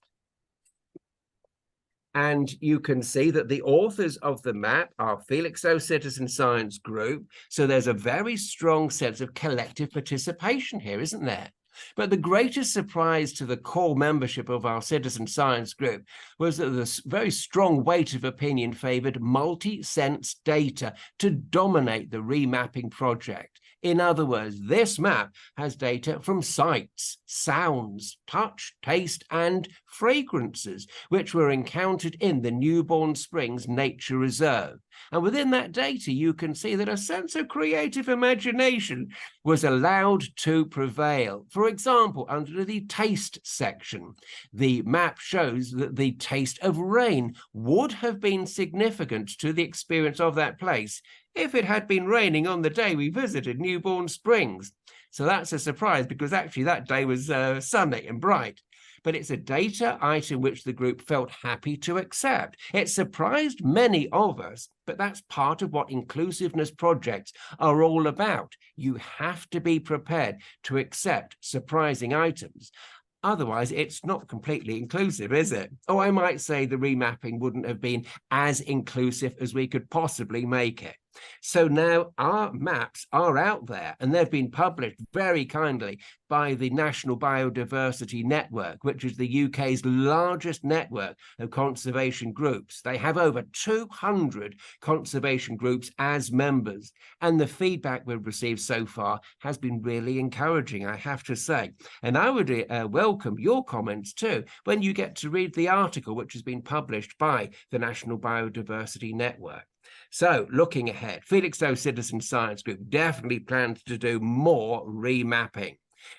And you can see that the authors of the map are Felixstowe Citizen Science Group. So there's a very strong sense of collective participation here, isn't there? But the greatest surprise to the core membership of our citizen science group was that the very strong weight of opinion favored multi-sense data to dominate the remapping project. In other words, this map has data from sights, sounds, touch, taste, and fragrances, which were encountered in the Newborn Springs Nature Reserve. And within that data, you can see that a sense of creative imagination was allowed to prevail. For example, under the taste section, the map shows that the taste of rain would have been significant to the experience of that place if it had been raining on the day we visited Newborn Springs. So that's a surprise, because actually that day was sunny and bright. But it's a data item which the group felt happy to accept. It surprised many of us, but that's part of what inclusiveness projects are all about. You have to be prepared to accept surprising items. Otherwise, it's not completely inclusive, is it? Oh, I might say the remapping wouldn't have been as inclusive as we could possibly make it. So now our maps are out there, and they've been published very kindly by the National Biodiversity Network, which is the UK's largest network of conservation groups. They have over 200 conservation groups as members, and the feedback we've received so far has been really encouraging, I have to say. And I would welcome your comments too when you get to read the article which has been published by the National Biodiversity Network. So, looking ahead, Felixstowe Citizen Science Group definitely plans to do more remapping.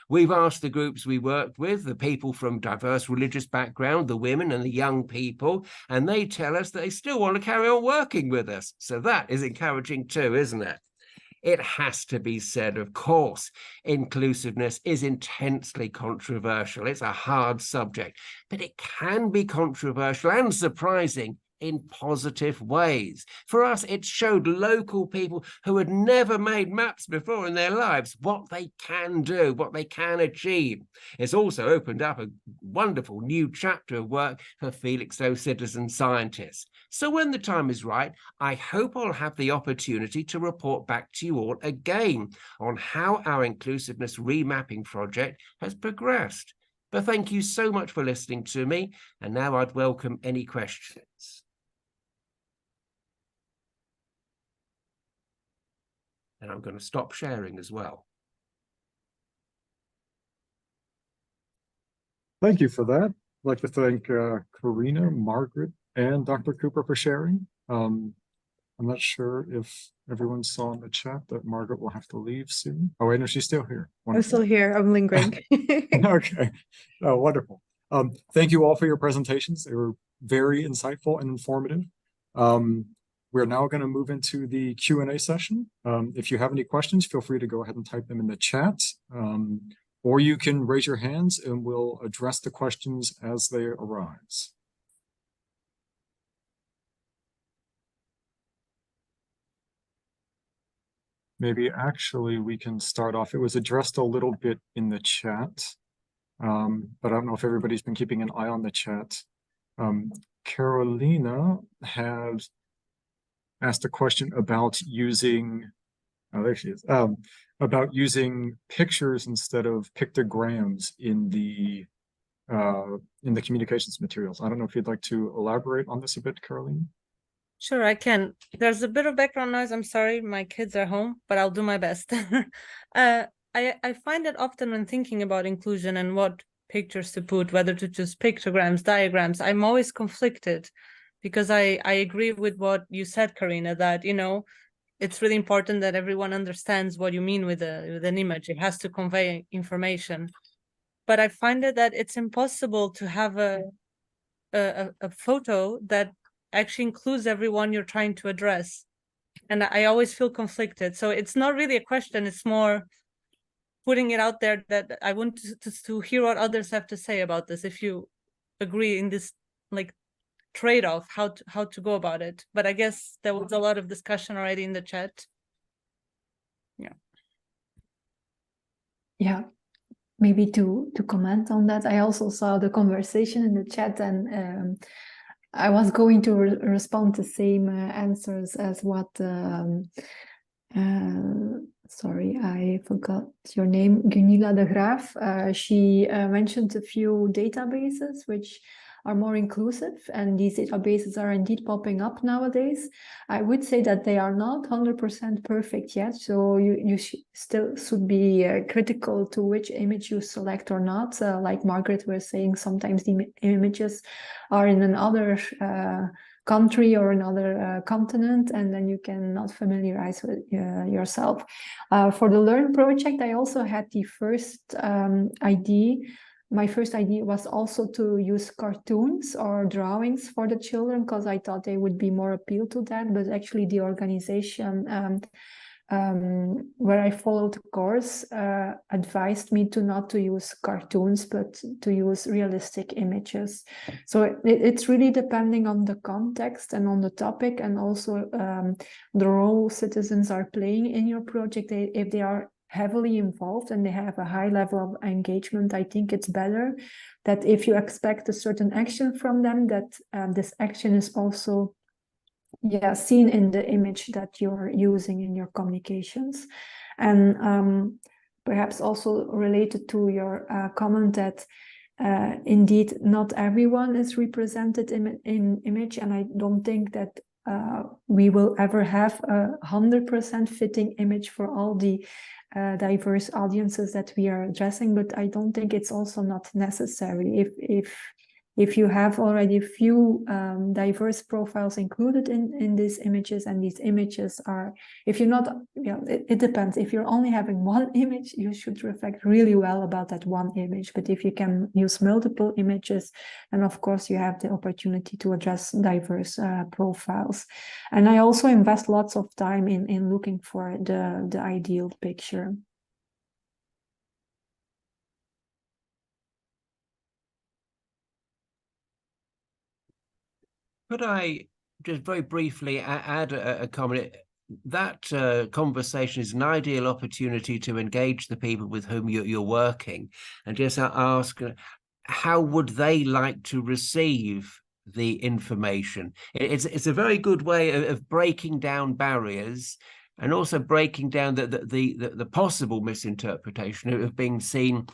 We've asked the groups we worked with, the people from diverse religious background, the women and the young people, and they tell us that they still want to carry on working with us. So that is encouraging too, isn't it? It has to be said, of course, inclusiveness is intensely controversial. It's a hard subject, but it can be controversial and surprising in positive ways. For us, it showed local people who had never made maps before in their lives what they can do, what they can achieve. It's also opened up a wonderful new chapter of work for Felixstowe citizen scientists. So when the time is right, I hope I'll have the opportunity to report back to you all again on how our inclusiveness remapping project has progressed. But thank you so much for listening to me, and now I'd welcome any questions. And I'm going to stop sharing as well. Thank you for that. I'd like to thank Carina, Margaret, and Dr. Cooper for sharing. I'm not sure if everyone saw in the chat that Margaret will have to leave soon. Oh, wait, no, she's still here. I'm still here. I'm lingering. Okay. Oh, wonderful. Thank you all for your presentations. They were very insightful and informative. We're now going to move into the Q&A session. If you have any questions, feel free to go ahead and type them in the chat. Or you can raise your hands and we'll address the questions as they arise. Maybe actually we can start off. It was addressed a little bit in the chat, but I don't know if everybody's been keeping an eye on the chat. Carolina had asked a question about using, oh, there she is, about using pictures instead of pictograms in the communications materials. I don't know if you'd like to elaborate on this a bit, Carolina. Sure, I can. There's a bit of background noise. I'm sorry, my kids are home, but I'll do my best. I find that often when thinking about inclusion and what pictures to put, whether to choose pictograms, diagrams, I'm always conflicted because I agree with what you said, Carina, that, you know, it's really important that everyone understands what you mean with an image. It has to convey information. But I find that it's impossible to have a photo that actually includes everyone you're trying to address. And I always feel conflicted. So it's not really a question, it's more putting it out there that I want to hear what others have to say about this. If you agree in this like trade-off, how to go about it. But I guess there was a lot of discussion already in the chat. Yeah, maybe to comment on that. I also saw the conversation in the chat, and I was going to respond the same answers as what, sorry, I forgot your name, Gunilla de Graaf. She mentioned a few databases which are more inclusive, and these databases are indeed popping up nowadays. I would say that they are not 100% perfect yet, so you still should be critical to which image you select or not. Like Margaret was saying, sometimes the images are in another country or another continent, and then you cannot familiarize with yourself. For the Learn project, I also had the first idea. My first idea was also to use cartoons or drawings for the children, because I thought they would be more appeal to that. But actually the organization where I followed the course advised me not to use cartoons, but to use realistic images. So it's really depending on the context and on the topic, and also the role citizens are playing in your project. If they are heavily involved and they have a high level of engagement, I think it's better that if you expect a certain action from them, that this action is also seen in the image that you're using in your communications. And perhaps also related to your comment that indeed not everyone is represented in image, and I don't think that we will ever have a 100% fitting image for all the diverse audiences that we are addressing, but I don't think it's also not necessary. If you have already a few diverse profiles included in these images, and these images are, if you're not, it depends. If you're only having one image, you should reflect really well about that one image. But if you can use multiple images, and of course you have the opportunity to address diverse profiles. And I also invest lots of time in looking for the ideal picture. Could I just very briefly add a comment? That conversation is an ideal opportunity to engage the people with whom you're working, and just ask how would they like to receive the information. It's a very good way of breaking down barriers, and also breaking down the possible misinterpretation of being seen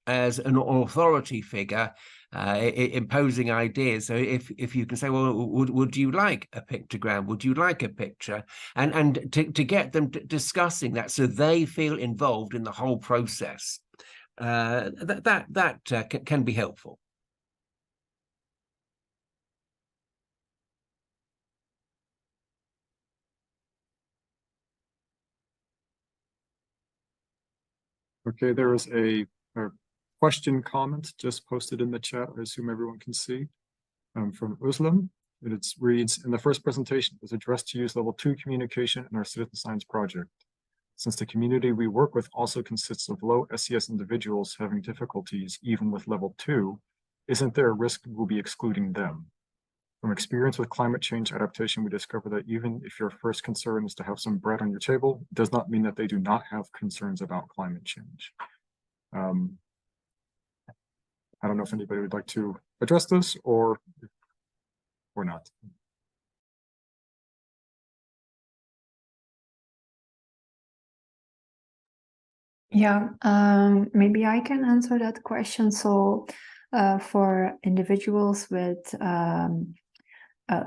as an authority figure imposing ideas. So if you can say, well, would you like a pictogram? Would you like a picture? And to get them discussing that so they feel involved in the whole process. that can be helpful. Okay, there is a question comment just posted in the chat. I assume everyone can see, from Uslam. It reads, in the first presentation, it was addressed to use level 2 communication in our citizen science project. Since the community we work with also consists of low SES individuals having difficulties even with level 2, isn't there a risk we'll be excluding them? From experience with climate change adaptation, we discover that even if your first concern is to have some bread on your table, it does not mean that they do not have concerns about climate change. I don't know if anybody would like to address this or not. Yeah, maybe I can answer that question. So for individuals with a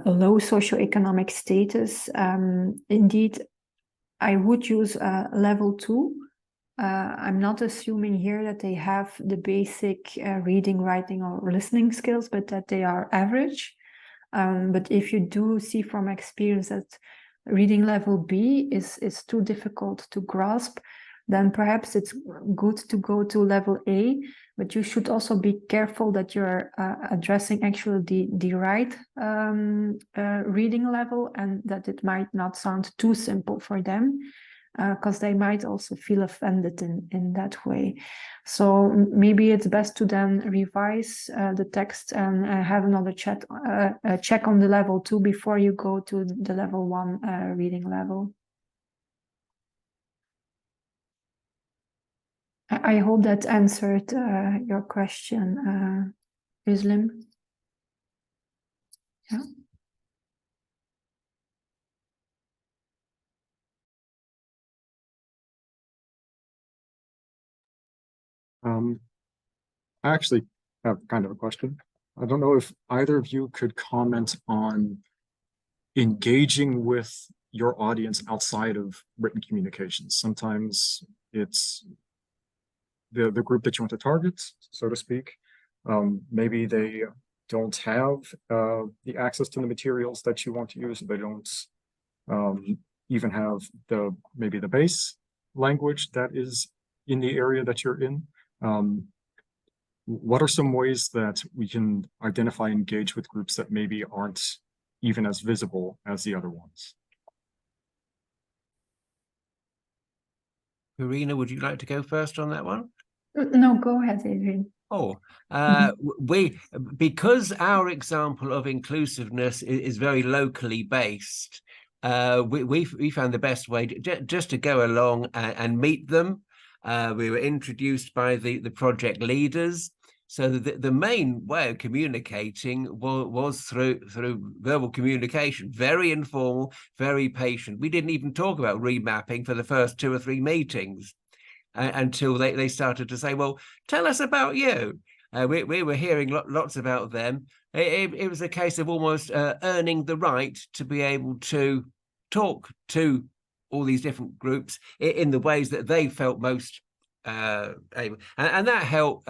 low socioeconomic status, indeed, I would use level 2. I'm not assuming here that they have the basic reading, writing, or listening skills, but that they are average. But if you do see from experience that reading level B is too difficult to grasp, then perhaps it's good to go to level A, but you should also be careful that you're addressing actually the right reading level, and that it might not sound too simple for them, because they might also feel offended in that way. So maybe it's best to then revise the text and have another check on the level 2 before you go to the level 1 reading level. I hope that answered your question, Islim. Yeah. I actually have kind of a question. I don't know if either of you could comment on engaging with your audience outside of written communications. Sometimes it's the group that you want to target, so to speak. Maybe they don't have the access to the materials that you want to use. They don't even have maybe the base language that is in the area that you're in. What are some ways that we can identify and engage with groups that maybe aren't even as visible as the other ones? Carina, would you like to go first on that one? No, go ahead, Adrian. Oh, because our example of inclusiveness is very locally based, we found the best way just to go along and meet them. We were introduced by the project leaders. So the main way of communicating was through verbal communication, very informal, very patient. We didn't even talk about remapping for the first 2 or 3 meetings until they started to say, well, tell us about you. We were hearing lots about them. It was a case of almost earning the right to be able to talk to all these different groups in the ways that they felt most able. And that held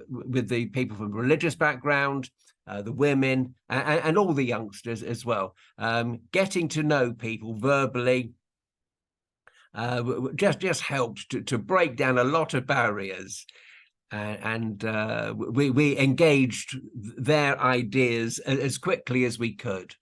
with the people from religious background, the women, and all the youngsters as well. Getting to know people verbally just helped to break down a lot of barriers. And we engaged their ideas as quickly as we could.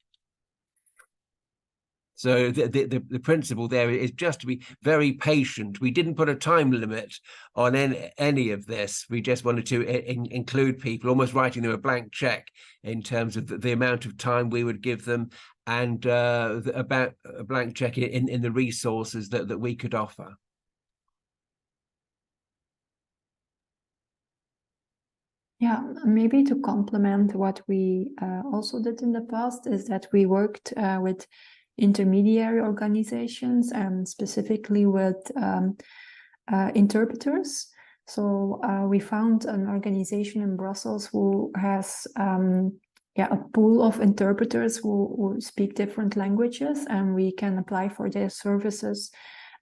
So the principle there is just to be very patient. We didn't put a time limit on any of this. We just wanted to include people, almost writing them a blank check in terms of the amount of time we would give them, and about a blank check in the resources that we could offer. Yeah, maybe to complement what we also did in the past is that we worked with intermediary organizations and specifically with interpreters. So we found an organization in Brussels who has a pool of interpreters who speak different languages, and we can apply for their services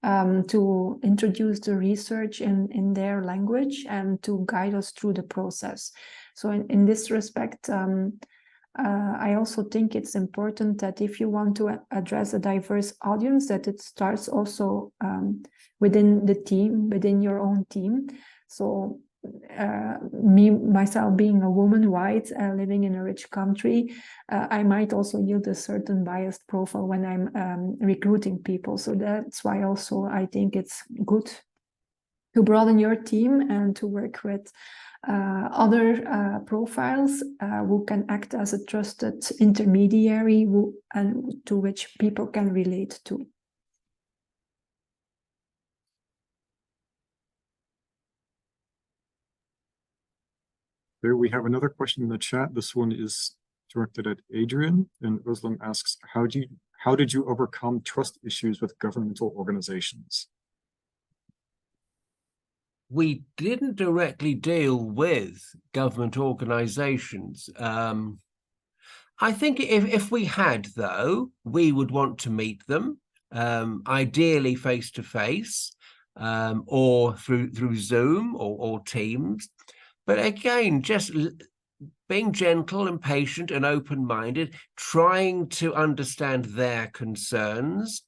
to introduce the research in their language and to guide us through the process. So in this respect, I also think it's important that if you want to address a diverse audience, that it starts also within the team, within your own team. So myself being a woman, white, living in a rich country, I might also yield a certain biased profile when I'm recruiting people. So that's why also I think it's good to broaden your team and to work with other profiles who can act as a trusted intermediary and to which people can relate to. There we have another question in the chat. This one is directed at Adrian, and Özlem asks, how did you overcome trust issues with governmental organizations? We didn't directly deal with government organizations. I think if we had, though, we would want to meet them, ideally face to face, or through Zoom or Teams. But again, just being gentle and patient and open-minded, trying to understand their concerns,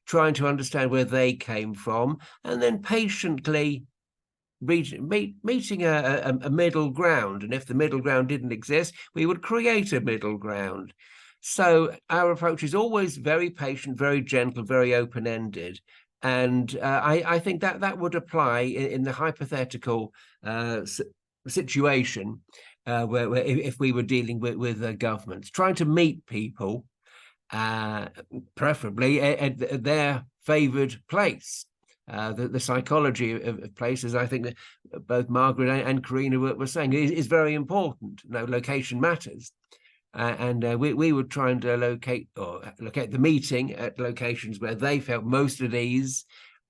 trying to understand where they came from, and then patiently meeting a middle ground. And if the middle ground didn't exist, we would create a middle ground. So our approach is always very patient, very gentle, very open-ended. And I think that would apply in the hypothetical situation where if we were dealing with governments, trying to meet people, preferably at their favored place. The psychology of places, I think that both Margaret and Carina were saying, is very important. No, location matters. And we would try and locate the meeting at locations where they felt most at ease,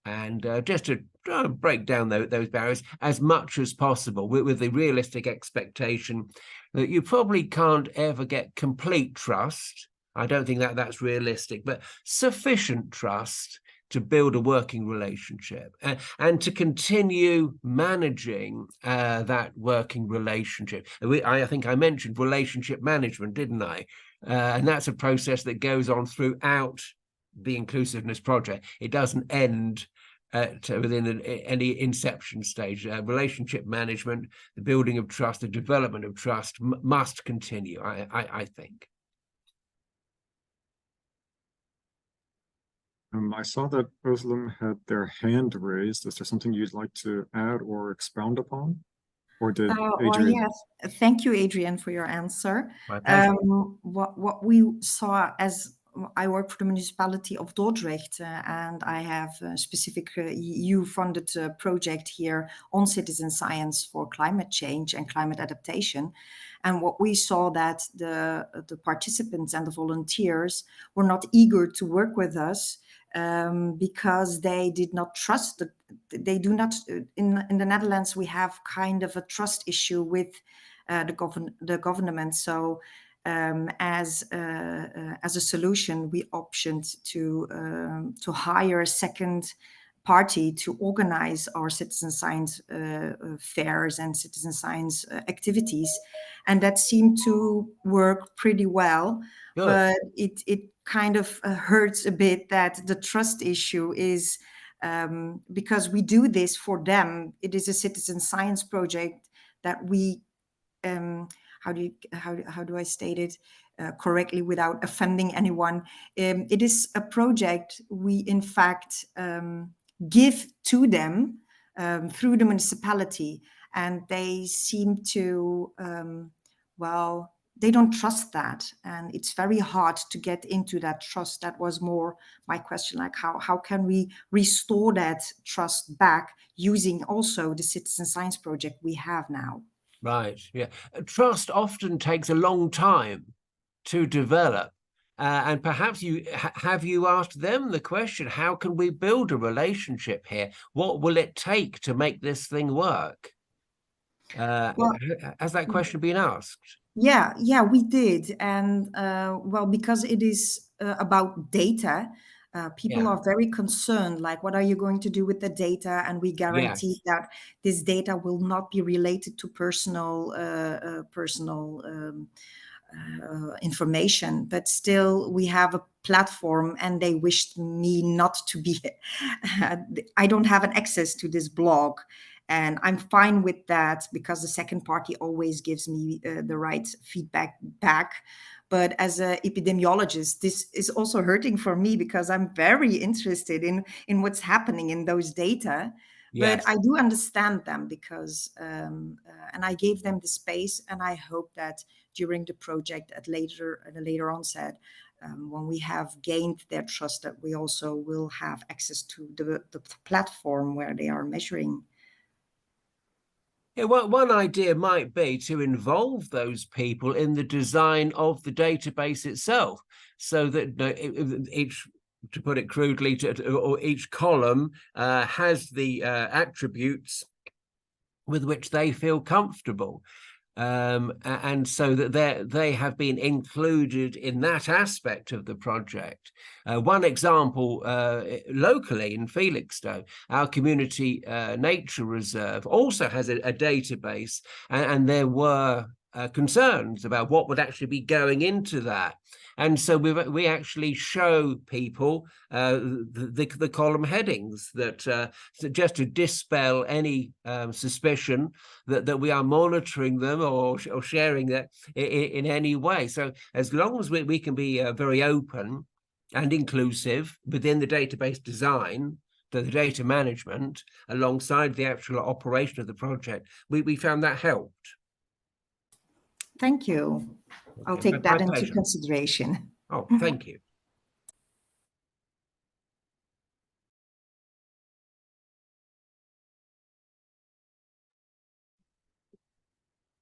and just to try and break down those barriers as much as possible with the realistic expectation that you probably can't ever get complete trust. I don't think that's realistic, but sufficient trust to build a working relationship and to continue managing that working relationship. I think I mentioned relationship management, didn't I? And that's a process that goes on throughout the inclusiveness project. It doesn't end within any inception stage. Relationship management, the building of trust, the development of trust must continue, I think. I saw that Özlem had their hand raised. Is there something you'd like to add or expound upon? Or did Adrian? Yes, thank you, Adrian, for your answer. My pleasure. What we saw, as I work for the municipality of Dordrecht, and I have a specific EU-funded project here on citizen science for climate change and climate adaptation. And what we saw that the participants and the volunteers were not eager to work with us because they did not trust. They do not. In the Netherlands, we have kind of a trust issue with the government. So as a solution, we opted to hire a second party to organize our citizen science fairs and citizen science activities, and that seemed to work pretty well. Good. But it kind of hurts a bit that the trust issue is because we do this for them. It is a citizen science project that we how do I state it correctly without offending anyone? It is a project we in fact give to them through the municipality, and they seem to they don't trust that, and it's very hard to get into that trust. That was more my question, like how can we restore that trust back using also the citizen science project we have now? Right, yeah. Trust often takes a long time to develop. And perhaps you asked them the question, how can we build a relationship here? What will it take to make this thing work? Has that question been asked? Yeah, we did. And because it is about data, People are very concerned, like, what are you going to do with the data? And we guarantee that this data will not be related to personal information, but still we have a platform, and they wished me not to be, I don't have an access to this blog. And I'm fine with that, because the second party always gives me the right feedback back. But as an epidemiologist, this is also hurting for me, because I'm very interested in what's happening in those data. But I do understand them, because, and I gave them the space, and I hope that during the project at a later onset, when we have gained their trust, that we also will have access to the platform where they are measuring. Yeah, well, one idea might be to involve those people in the design of the database itself, so that each, to put it crudely, or each column has the attributes with which they feel comfortable. And so that they have been included in that aspect of the project. One example, locally in Felixstowe, our community nature reserve also has a database, and there were concerns about what would actually be going into that. And so we actually show people the column headings, that just to dispel any suspicion that we are monitoring them or sharing that in any way. So as long as we can be very open and inclusive within the database design, the data management, alongside the actual operation of the project, we found that helped. Thank you. I'll take that into consideration. Oh, thank you.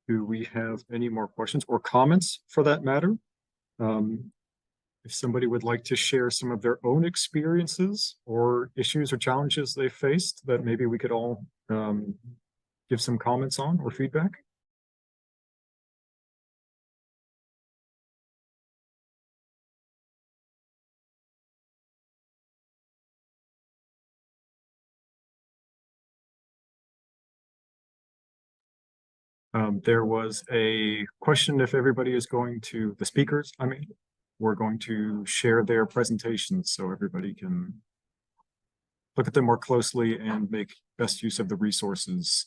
Do we have any more questions or comments for that matter? If somebody would like to share some of their own experiences or issues or challenges they faced, that maybe we could all give some comments on or feedback. There was a question if everybody is going to, the speakers, I mean, we're going to share their presentations so everybody can look at them more closely and make best use of the resources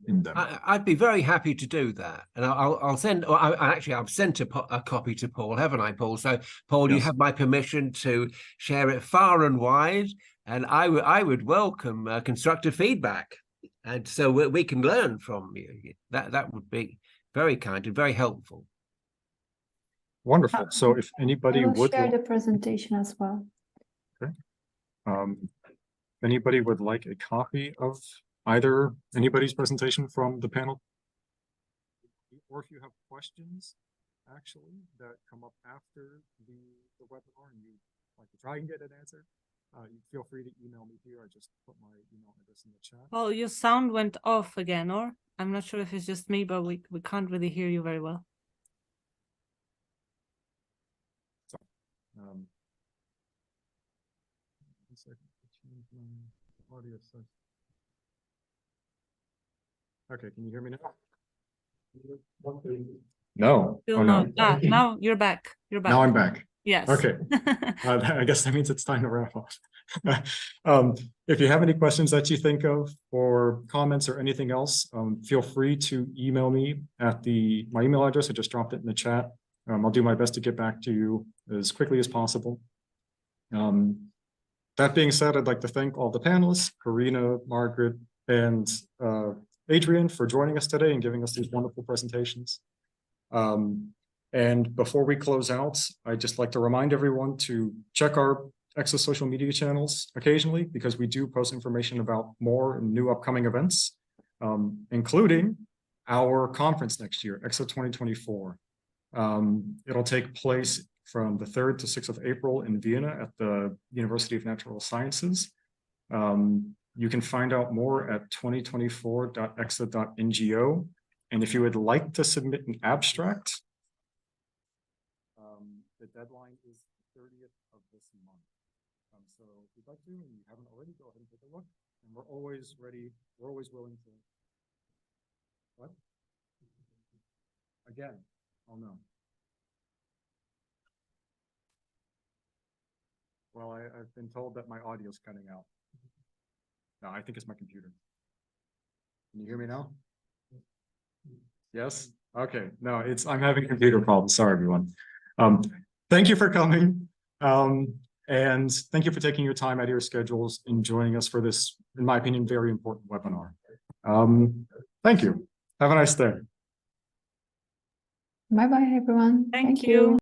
in them. I'd be very happy to do that, and I'll send. Or I've sent a copy to Paul, haven't I, Paul? So, Paul, yes. You have my permission to share it far and wide, and I would welcome constructive feedback, and so we can learn from you. That would be very kind and very helpful. Wonderful. So, if anybody would share the presentation as well. Okay. If anybody would like a copy of either anybody's presentation from the panel, or if you have questions actually that come up after the webinar and you'd like to try and get an answer, you feel free to email me here. I just put my email address in the chat. Well, your sound went off again, or I'm not sure if it's just me, but we can't really hear you very well. So, one second. Change my audio size. Okay, can you hear me now? No. Still oh, no. Now you're back. You're back. Now I'm back. Yes. Okay. I guess that means it's time to wrap up. If you have any questions that you think of or comments or anything else, feel free to email me at my email address. I just dropped it in the chat. I'll do my best to get back to you as quickly as possible. That being said, I'd like to thank all the panelists, Carina, Margaret, and Adrian, for joining us today and giving us these wonderful presentations. And before we close out, I'd just like to remind everyone to check our ECSA social media channels occasionally, because we do post information about more new upcoming events, including our conference next year, ECSA 2024. It'll take place from the 3rd to 6th of April in Vienna at the University of Natural Sciences. You can find out more at 2024.exa.ngo. And if you would like to submit an abstract, the deadline is the 30th of this month. So if you'd like to, and you haven't already, go ahead and take a look. And we're always ready, we're always willing to. What? Again, oh no. Well, I've been told that my audio's cutting out. No, I think it's my computer. Can you hear me now? Yes? Okay, no, I'm having computer problems. Sorry, everyone. Thank you for coming. And thank you for taking your time out of your schedules and joining us for this, in my opinion, very important webinar. Thank you. Have a nice day. Bye-bye, everyone. Thank you.